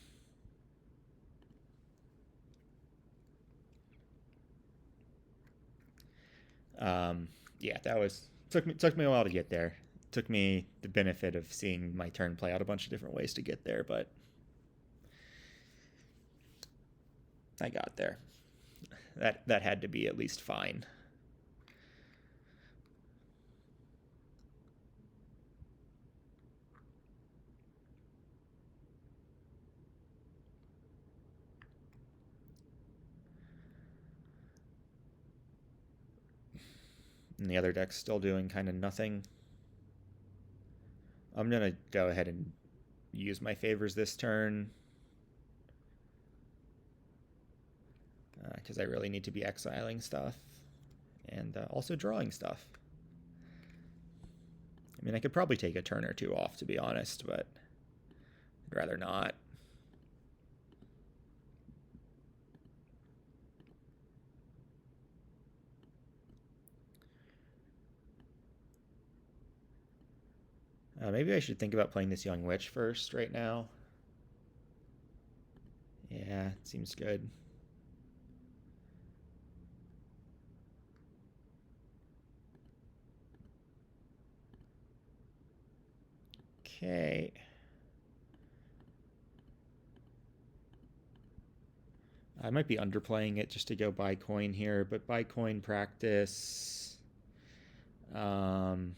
Yeah, that was took me a while to get there. Took me the benefit of seeing my turn play out a bunch of different ways to get there, but I got there. That had to be at least fine. And the other deck's still doing kind of nothing. I'm going to go ahead and use my favors this turn. Because I really need to be exiling stuff. And also drawing stuff. I mean, I could probably take a turn or two off, to be honest, but I'd rather not. Maybe I should think about playing this Young Witch first right now. Yeah, it seems good. Okay. I might be underplaying it just to go buy coin here, but buy coin practice. You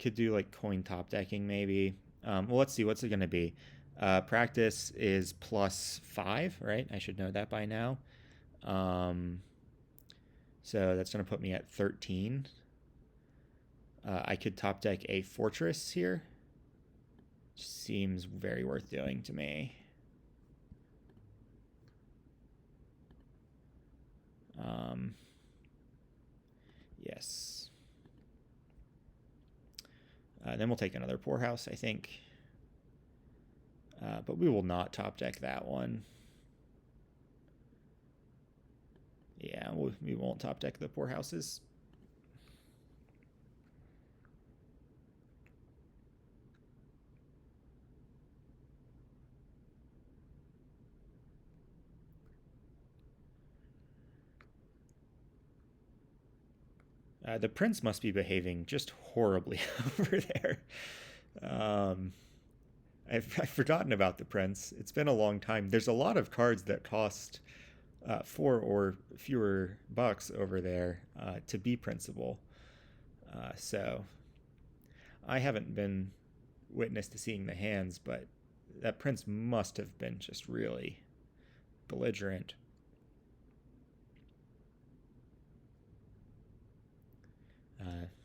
could do like coin top decking maybe. Well, let's see. What's it going to be? Practice is +5, right? I should know that by now. So that's going to put me at 13. I could top deck a fortress here. Seems very worth doing to me. Yes. Then we'll take another poorhouse, I think. But we will not top deck that one. Yeah, we won't top deck the poorhouses. The prince must be behaving just horribly over there. I've forgotten about the prince. It's been a long time. There's a lot of cards that cost 4 or fewer bucks over there to be principal. So I haven't been witness to seeing the hands, but that prince must have been just really belligerent.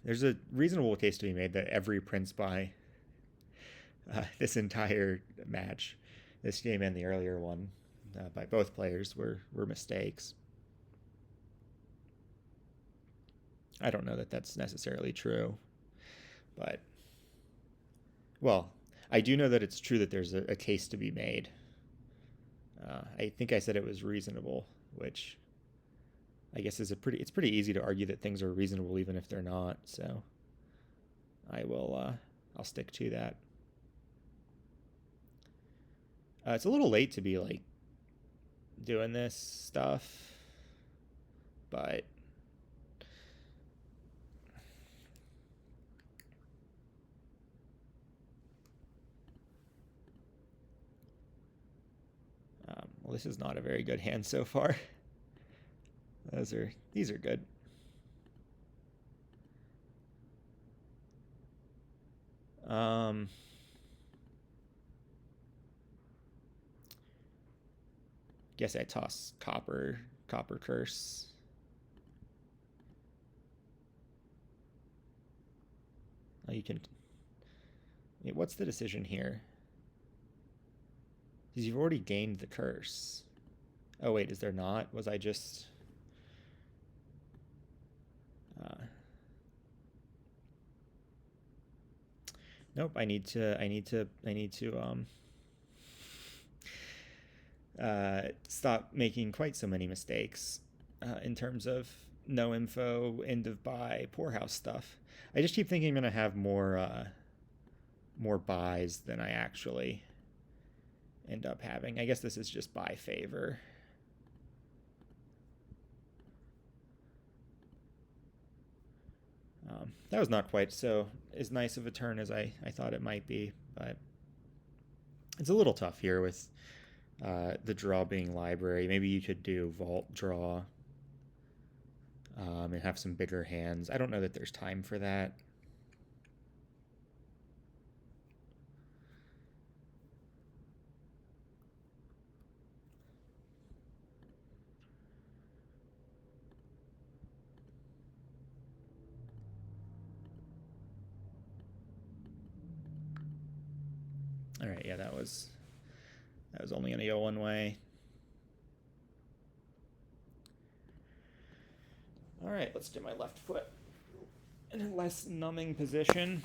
There's a reasonable case to be made that every prince buy this entire match, this game and the earlier one, by both players were mistakes. I don't know that that's necessarily true, but, well, I do know that it's true that there's a case to be made. I think I said it was reasonable, which I guess it's pretty easy to argue that things are reasonable even if they're not. So I'll stick to that. It's a little late to be like doing this stuff, but well, this is not a very good hand so far. These are good. Guess I toss copper curse. Oh, you can. What's the decision here? Because you've already gained the curse. Oh wait, is there not? Was I just? Nope. I need to stop making quite so many mistakes in terms of no info, end of buy, poorhouse stuff. I just keep thinking I'm gonna have more buys than I actually end up having. I guess this is just buy favor. That was not quite so as nice of a turn as I thought it might be, but it's a little tough here with the draw being library. Maybe you could do vault draw and have some bigger hands. I don't know that there's time for that. All right, yeah, that was only going to go one way. All right, let's do my left foot in a less numbing position.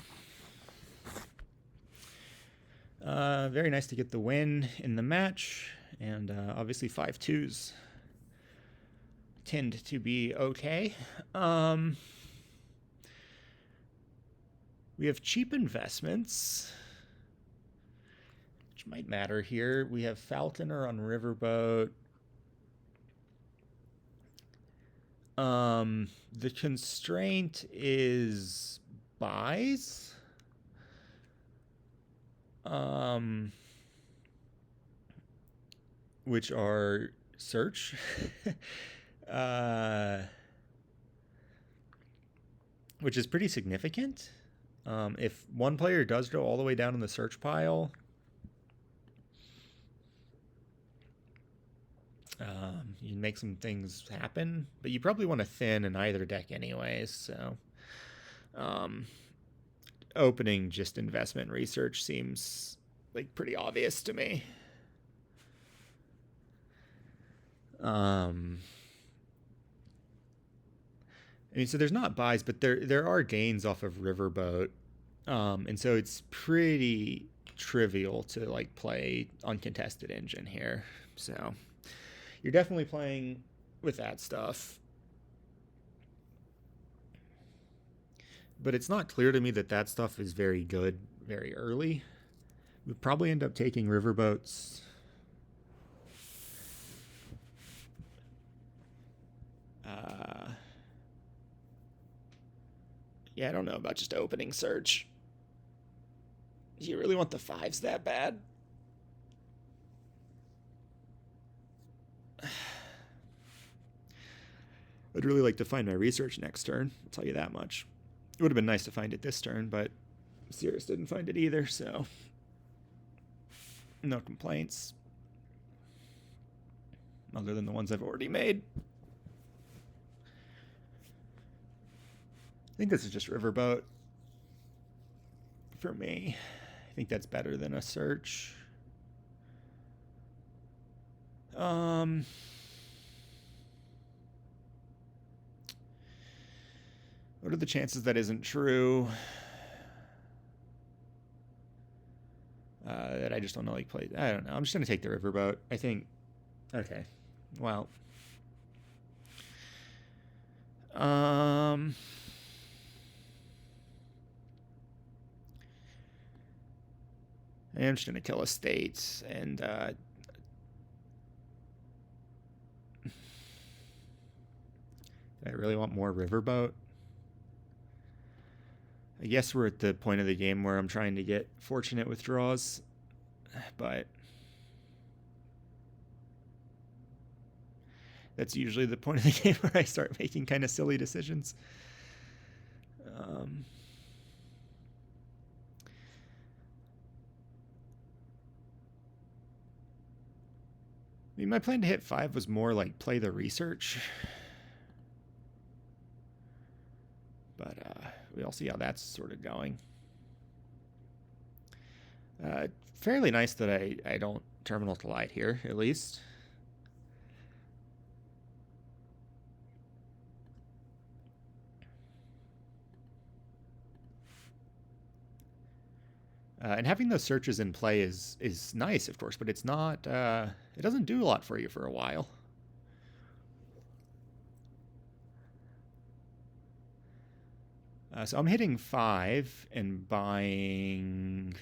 Very nice to get the win in the match, and obviously 5-2s tend to be okay. We have cheap investments, which might matter here. We have Falconer on Riverboat. The constraint is buys. Which are search. Which is pretty significant. If one player does go all the way down in the search pile, you can make some things happen, but you probably want to thin in either deck anyways, so opening just investment research seems like pretty obvious to me. I mean, so there's not buys, but there are gains off of Riverboat, and so it's pretty trivial to like play uncontested engine here. So you're definitely playing with that stuff, but it's not clear to me that that stuff is very good very early. We'd probably end up taking Riverboats. Yeah, I don't know about just opening search. Do you really want the 5s that bad? I'd really like to find my research next turn, I'll tell you that much. It would have been nice to find it this turn, but Sirusc didn't find it either, so no complaints. Other than the ones I've already made. I think this is just Riverboat for me. I think that's better than a search. What are the chances that isn't true? That I just don't know, like, play. I don't know. I'm just going to take the Riverboat. I think. Okay. Well. I'm just going to kill estates and I really want more riverboat. I guess we're at the point of the game where I'm trying to get fortunate with draws, but that's usually the point of the game where I start making kind of silly decisions. I mean, my plan to hit 5 was more like play the research. But we'll see how that's sort of going. Fairly nice that I don't terminal to light here, at least. And having those searches in play is nice, of course, but it's not. It doesn't do a lot for you for a while. So I'm hitting 5 and buying.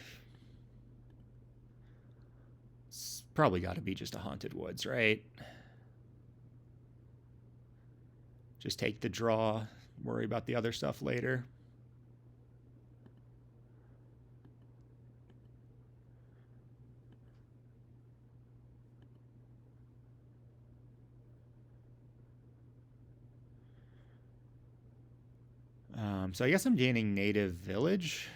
It's probably got to be just a Haunted Woods, right? Just take the draw, worry about the other stuff later. So I guess I'm gaining native village.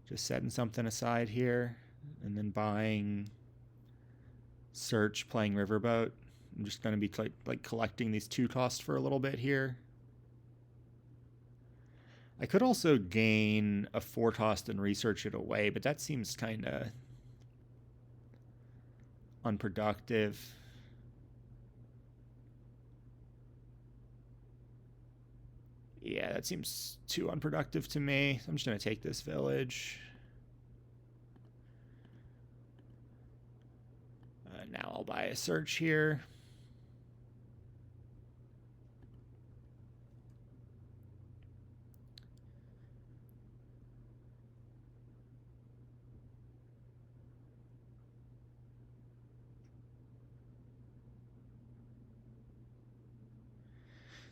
Just setting something aside here, and then buying search, playing riverboat. I'm just going to be like collecting these 2 costs for a little bit here. I could also gain a 4 cost and research it away, but that seems kind of unproductive. Yeah, that seems too unproductive to me. I'm just going to take this village. Now I'll buy a search here.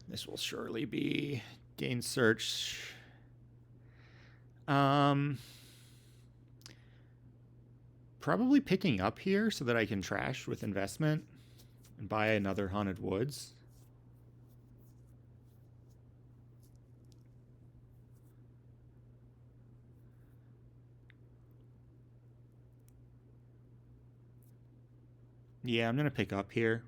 This will surely be gain search. Probably picking up here so that I can trash with investment and buy another Haunted Woods. Yeah, I'm going to pick up here.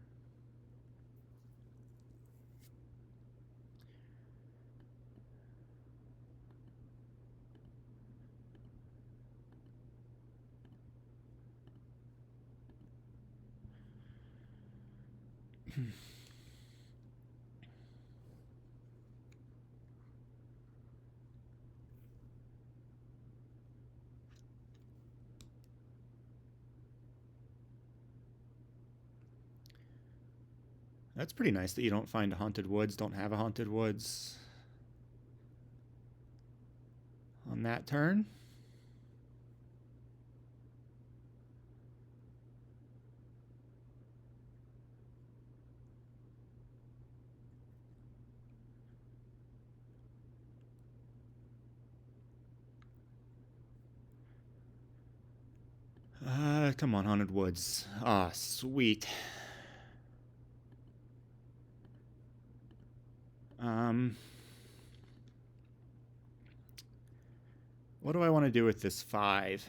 That's pretty nice that you don't find a Haunted Woods, don't have a Haunted Woods on that turn. Come on, Haunted Woods. Ah, sweet. What do I want to do with this 5?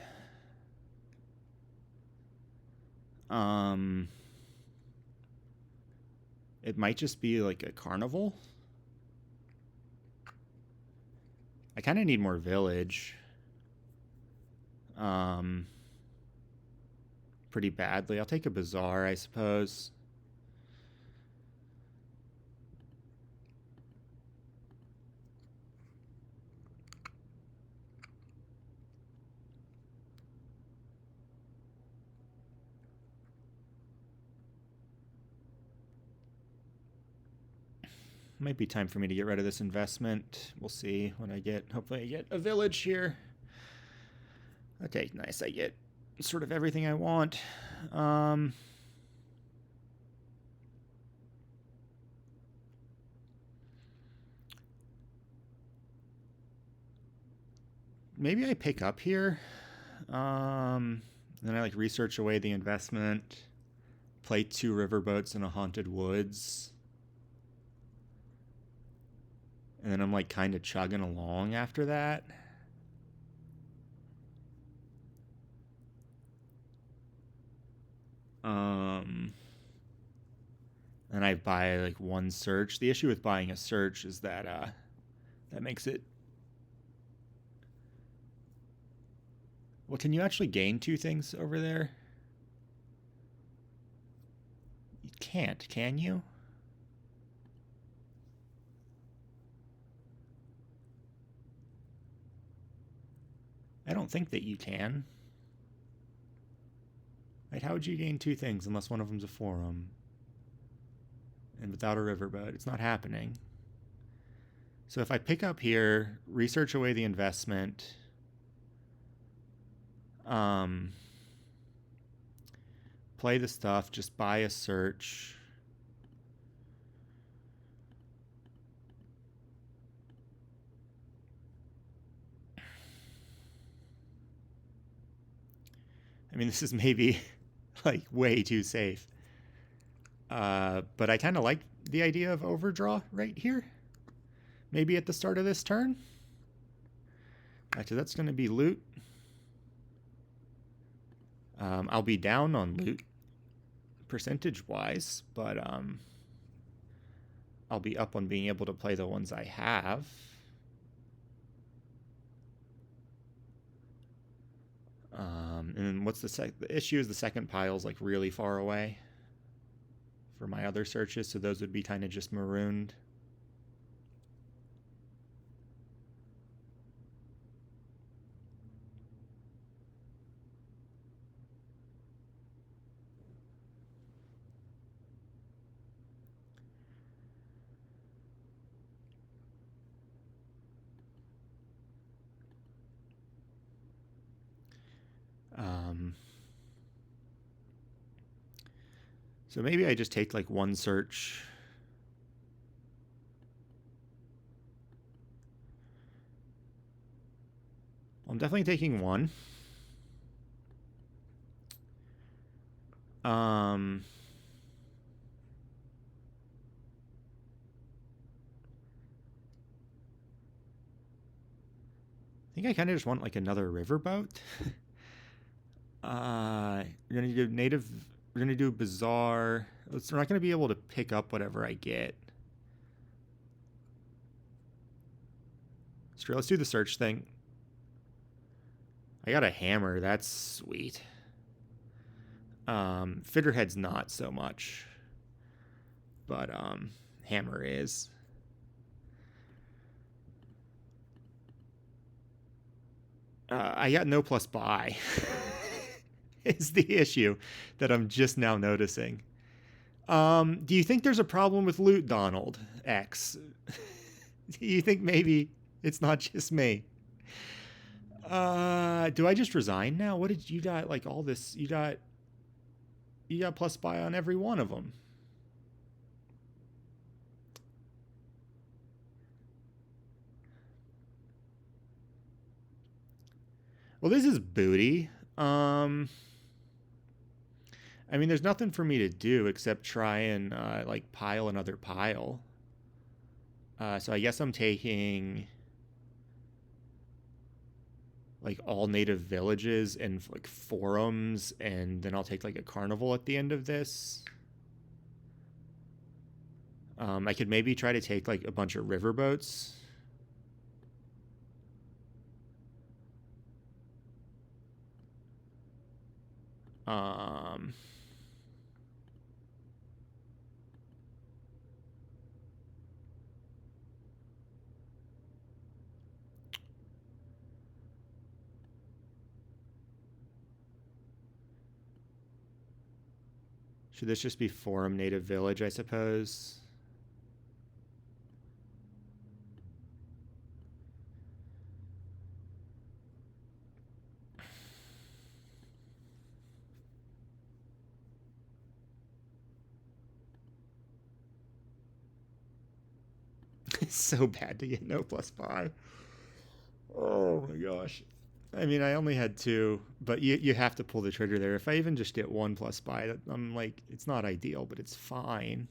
It might just be like a carnival. I kind of need more village. Pretty badly. I'll take a bazaar, I suppose. Might be time for me to get rid of this investment. We'll see when I get, hopefully I get a village here. Okay, nice. I get sort of everything I want. Maybe I pick up here. Then I like research away the investment. Play 2 riverboats in a haunted woods. And then I'm like kind of chugging along after that. And I buy like 1 search. The issue with buying a search is that that makes it. Well, can you actually gain 2 things over there? You can't, can you? I don't think that you can. Right, how would you gain 2 things unless one of them's a forum? And without a riverboat, it's not happening. So if I pick up here, research away the investment, play the stuff, just buy a search. I mean, this is maybe like way too safe. But I kind of like the idea of overdraw right here. Maybe at the start of this turn. Actually, that's going to be loot. I'll be down on loot percentage-wise, but I'll be up on being able to play the ones I have. And what's the issue is the second pile's like really far away for my other searches, so those would be kind of just marooned. So maybe I just take like 1 search. I'm definitely taking 1. I think I kind of just want like another riverboat. We're gonna do native. We're gonna do bizarre. We're not gonna be able to pick up whatever I get. So let's do the search thing. I got a hammer. That's sweet. Figurehead's not so much, but hammer is. I got no plus buy. Is the issue that I'm just now noticing. Do you think there's a problem with loot, Donald X? Do you think maybe it's not just me? Do I just resign now? What did you got? Like all this, you got plus buy on every one of them. Well, this is booty. I mean, there's nothing for me to do except try and like pile another pile. So I guess I'm taking like all native villages and like forums, and then I'll take like a carnival at the end of this. I could maybe try to take like a bunch of riverboats. Should this just be forum native village, I suppose? It's so bad to get no plus buy. Oh my gosh. I mean, I only had 2, but you have to pull the trigger there. If I even just get 1 plus buy, I'm like, it's not ideal, but it's fine.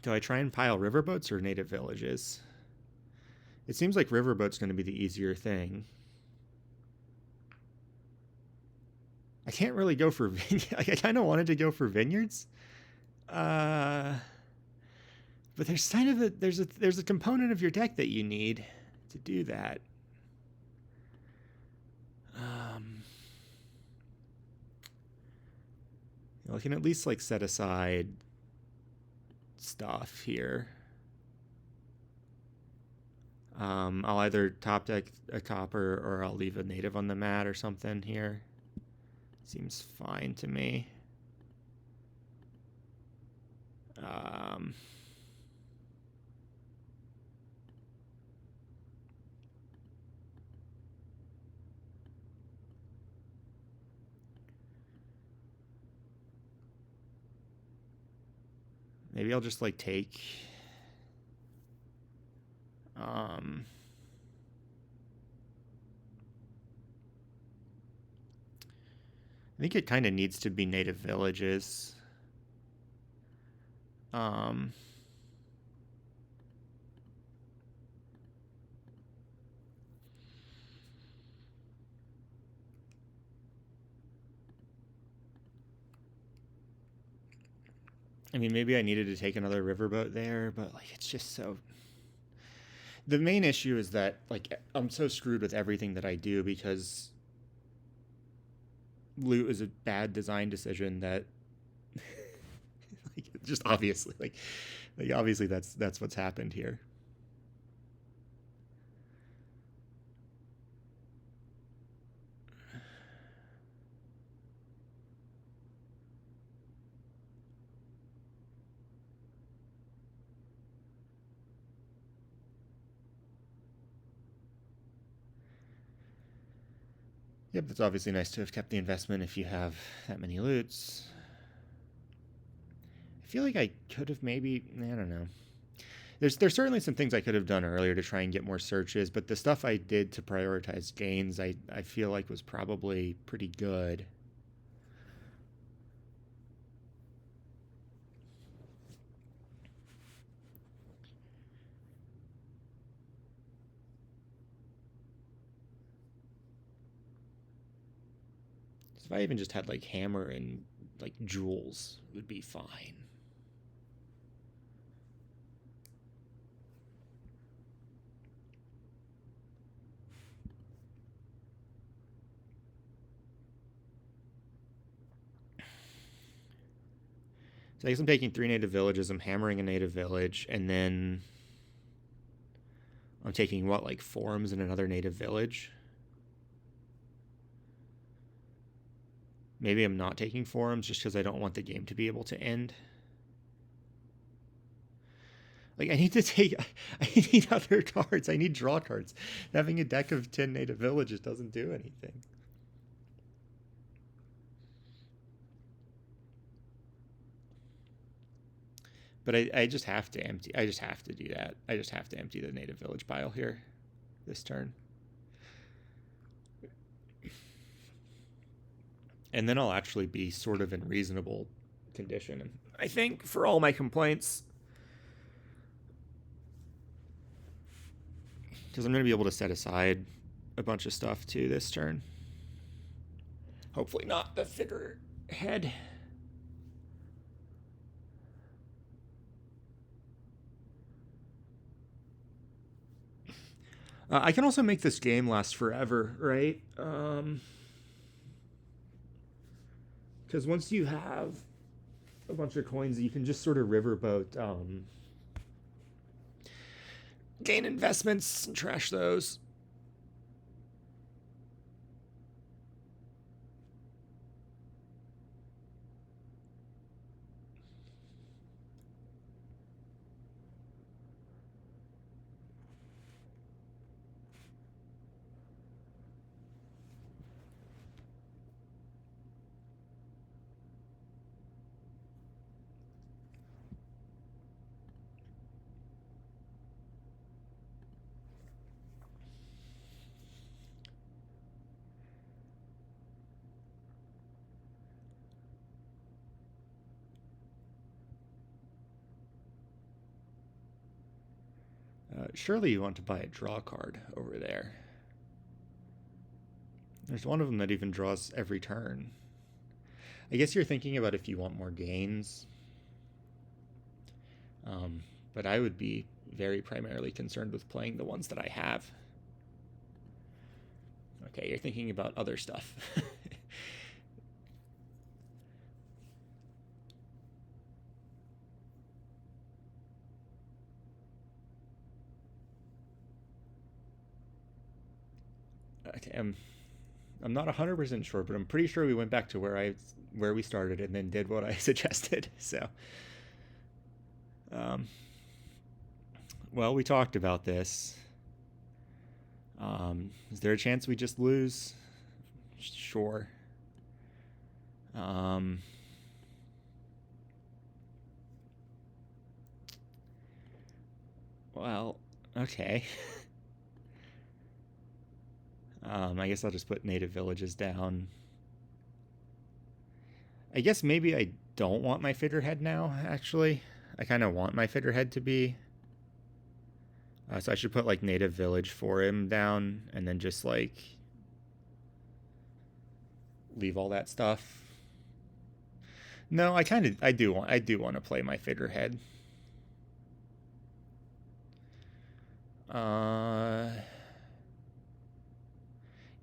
Do I try and pile riverboats or native villages? It seems like riverboat's going to be the easier thing. I can't really go for I kind of wanted to go for vineyards. But there's kind of there's a component of your deck that you need to do that. I can at least like set aside stuff here. I'll either top deck a copper or I'll leave a native on the mat or something here. Seems fine to me. Maybe I'll just like take I think it kind of needs to be native villages. I mean, maybe I needed to take another riverboat there, but like it's just so... The main issue is that like I'm so screwed with everything that I do because loot is a bad design decision that like just obviously like obviously that's what's happened here. Yep, that's obviously nice to have kept the investment if you have that many loots. I feel like I could have maybe, I don't know. There's certainly some things I could have done earlier to try and get more searches, but the stuff I did to prioritize gains, I feel like was probably pretty good. So if I even just had like hammer and like jewels, it would be fine. So I guess I'm taking 3 native villages, I'm hammering a native village, and then I'm taking what, like forums in another native village? Maybe I'm not taking forums just because I don't want the game to be able to end. Like, I need to take... I need other cards. I need draw cards. Having a deck of 10 native villages doesn't do anything. But I just have to empty... I just have to do that. I just have to empty the native village pile here this turn. And then I'll actually be sort of in reasonable condition, I think, for all my complaints. Because I'm going to be able to set aside a bunch of stuff too this turn. Hopefully not the figurehead. I can also make this game last forever, right? Because once you have a bunch of coins, you can just sort of riverboat gain investments and trash those. Surely you want to buy a draw card over there. There's one of them that even draws every turn. I guess you're thinking about if you want more gains. But I would be very primarily concerned with playing the ones that I have. Okay, you're thinking about other stuff. Okay, I'm not 100% sure, but I'm pretty sure we went back to where we started and then did what I suggested. So, well, we talked about this. Is there a chance we just lose? Sure. Well, okay. I guess I'll just put native villages down. I guess maybe I don't want my figurehead now, actually. I kind of want my figurehead to be... so I should put, like, native village for him down, and then just, like, leave all that stuff. No, I do want to play my figurehead.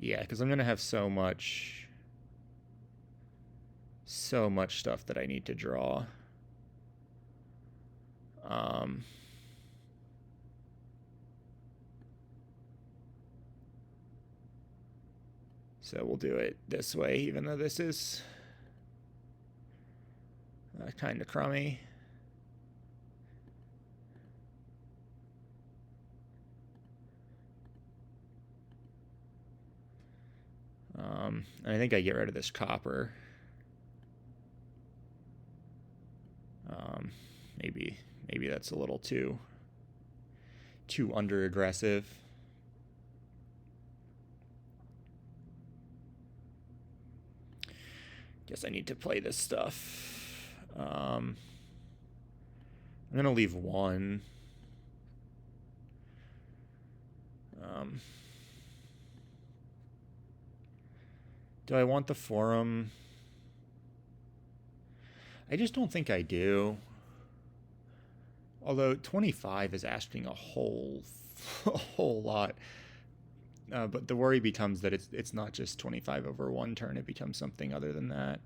Yeah, because I'm gonna have so much stuff that I need to draw. So we'll do it this way, even though this is kind of crummy. I think I get rid of this copper. Maybe that's a little too under aggressive. Guess I need to play this stuff. I'm gonna leave one. Do I want the forum? I just don't think I do. Although 25 is asking a whole lot. But the worry becomes that it's not just 25 over one turn, it becomes something other than that.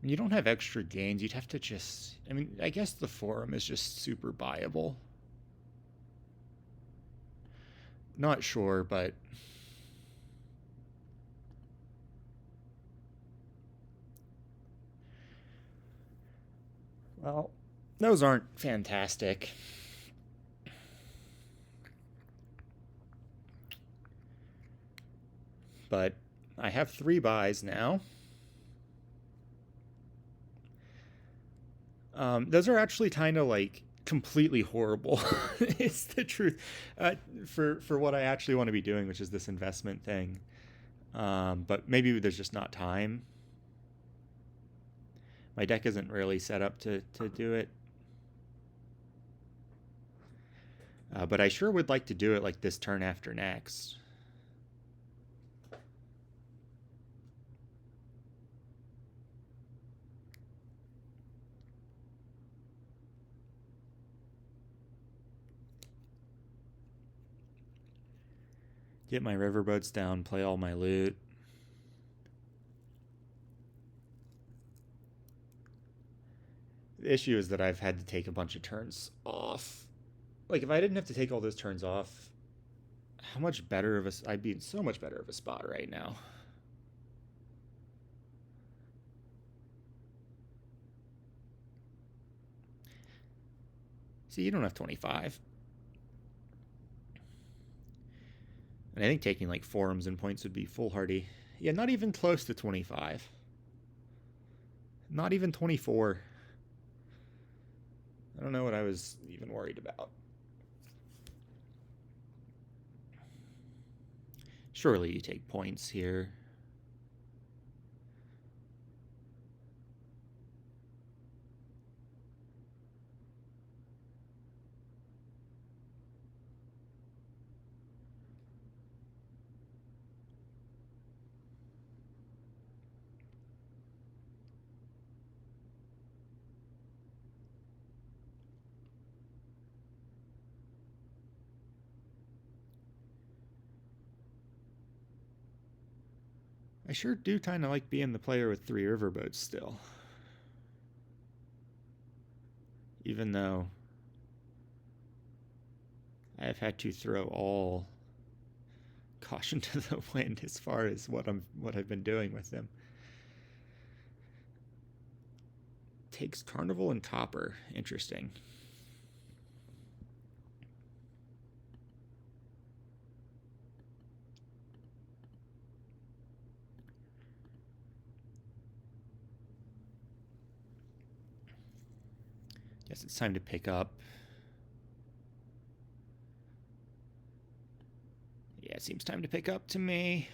You don't have extra gains, you'd have to just... I mean, I guess the forum is just super buyable. Not sure, but... Well, those aren't fantastic. But I have 3 buys now. Those are actually kind of like completely horrible. It's the truth. For what I actually want to be doing, which is this investment thing. But maybe there's just not time. My deck isn't really set up to do it. But I sure would like to do it like this turn after next. Get my riverboats down, play all my loot. The issue is that I've had to take a bunch of turns off. Like, if I didn't have to take all those turns off, how much better of a... I'd be in so much better of a spot right now. See, you don't have 25. And I think taking like forums and points would be foolhardy. Yeah, not even close to 25. Not even 24. I don't know what I was even worried about. Surely you take points here. sure do kind of like being the player with 3 riverboats still. Even though I've had to throw all caution to the wind as far as what I've been doing with them. Takes Carnival and Topper. Interesting. Guess it's time to pick up. Yeah, it seems time to pick up to me.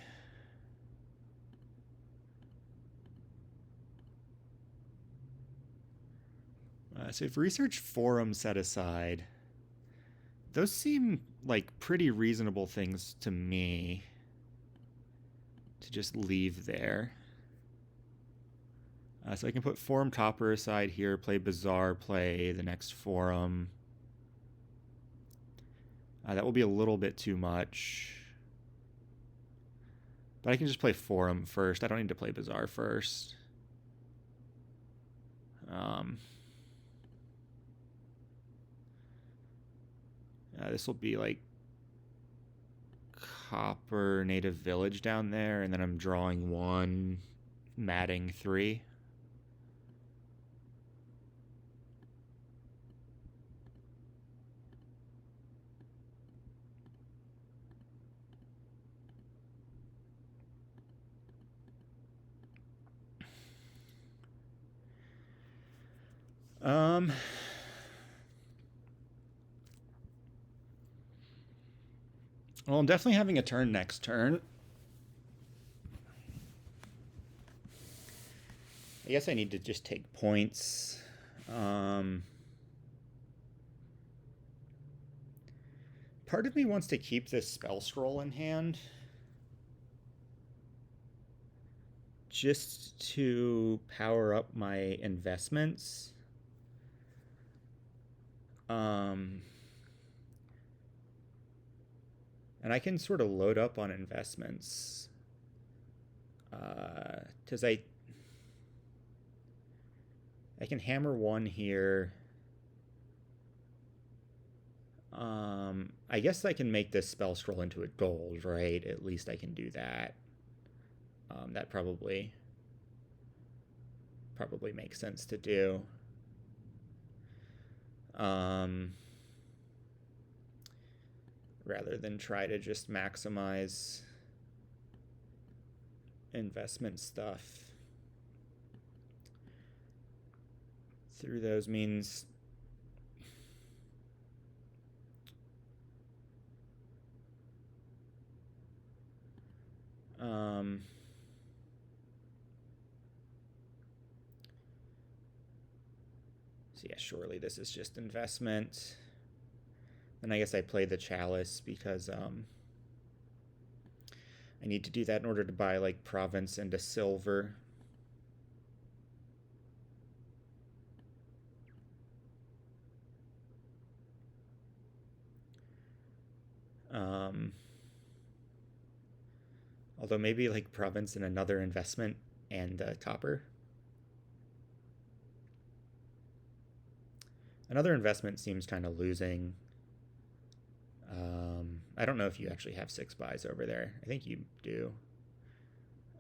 So if research forum set aside, those seem like pretty reasonable things to me to just leave there. So I can put forum topper aside here, play Bazaar, play the next forum. That will be a little bit too much. But I can just play forum first. I don't need to play Bazaar first. This will be like Copper Native Village down there, and then I'm drawing 1, matting 3. Well, I'm definitely having a turn next turn. I guess I need to just take points. Part of me wants to keep this spell scroll in hand, just to power up my investments. And I can sort of load up on investments. Because I can hammer 1 here. I guess I can make this spell scroll into a gold, right? At least I can do that. That probably makes sense to do. Rather than try to just maximize investment stuff through those means. So yeah, surely this is just investment. And I guess I play the Chalice because I need to do that in order to buy like Province and a silver. Although maybe like Province and another investment and Topper. Another investment seems kind of losing. I don't know if you actually have 6 buys over there. I think you do.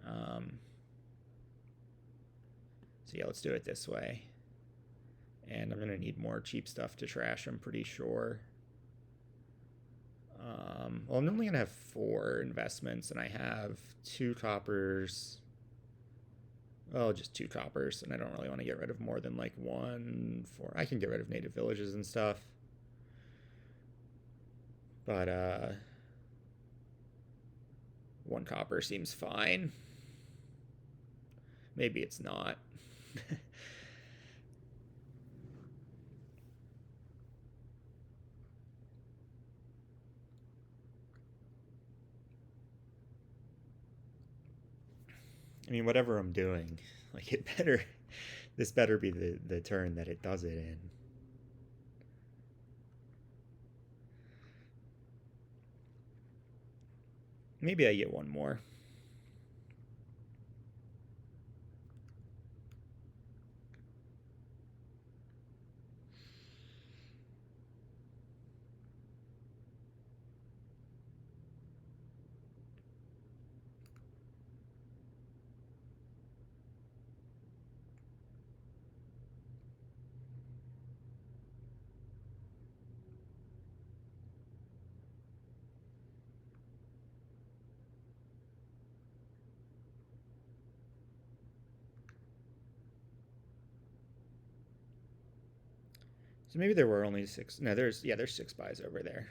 So yeah, let's do it this way. And I'm going to need more cheap stuff to trash, I'm pretty sure. Well, I'm only going to have 4 investments, and I have 2 toppers. Well, just 2 toppers, and I don't really want to get rid of more than like 1, 4. I can get rid of native villages and stuff. But 1 copper seems fine. Maybe it's not. I mean, whatever I'm doing, like this better be the turn that it does it in. Maybe I get 1 more. So maybe there were only 6. No, there's 6 buys over there.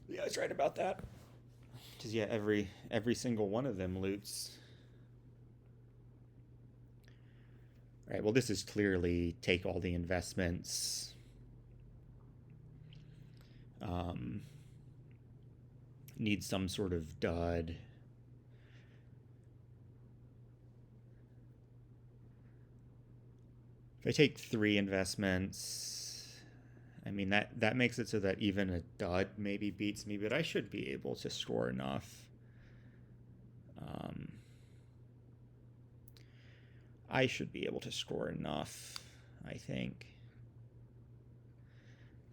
Yeah, I was right about that. Because yeah, every single one of them loots. All right, well, this is clearly take all the investments. Need some sort of dud. If I take 3 investments, I mean, that makes it so that even a dud maybe beats me, but I should be able to score enough. I should be able to score enough, I think,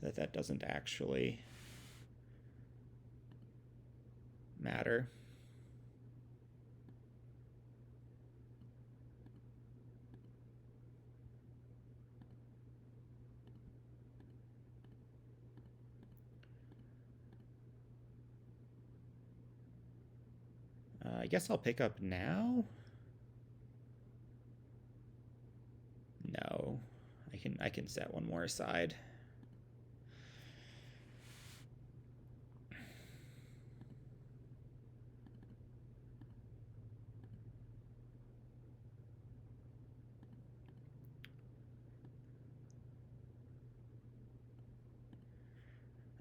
that doesn't actually matter. I guess I'll pick up now. No, I can set one more aside.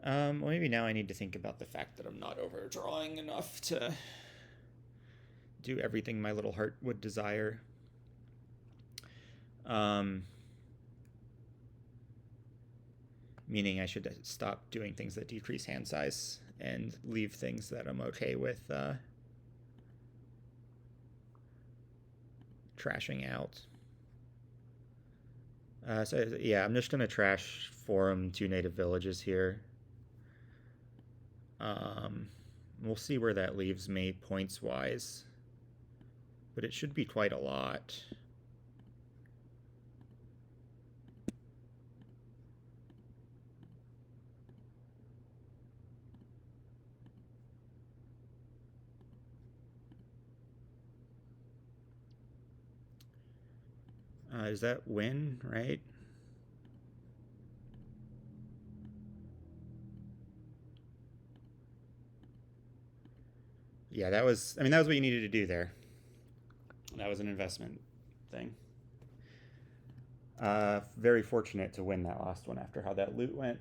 Well, maybe now I need to think about the fact that I'm not overdrawing enough to do everything my little heart would desire. Meaning I should stop doing things that decrease hand size and leave things that I'm okay with trashing out. So yeah, I'm just gonna trash Forum 2 native villages here. We'll see where that leaves me points wise, but it should be quite a lot. Is that win, right? Yeah, that was what you needed to do there. That was an investment thing. Very fortunate to win that last one after how that loot went.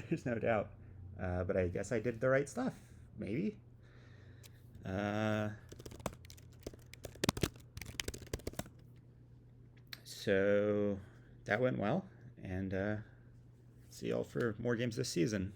There's no doubt. But I guess I did the right stuff. Maybe. So that went well. And see y'all for more games this season.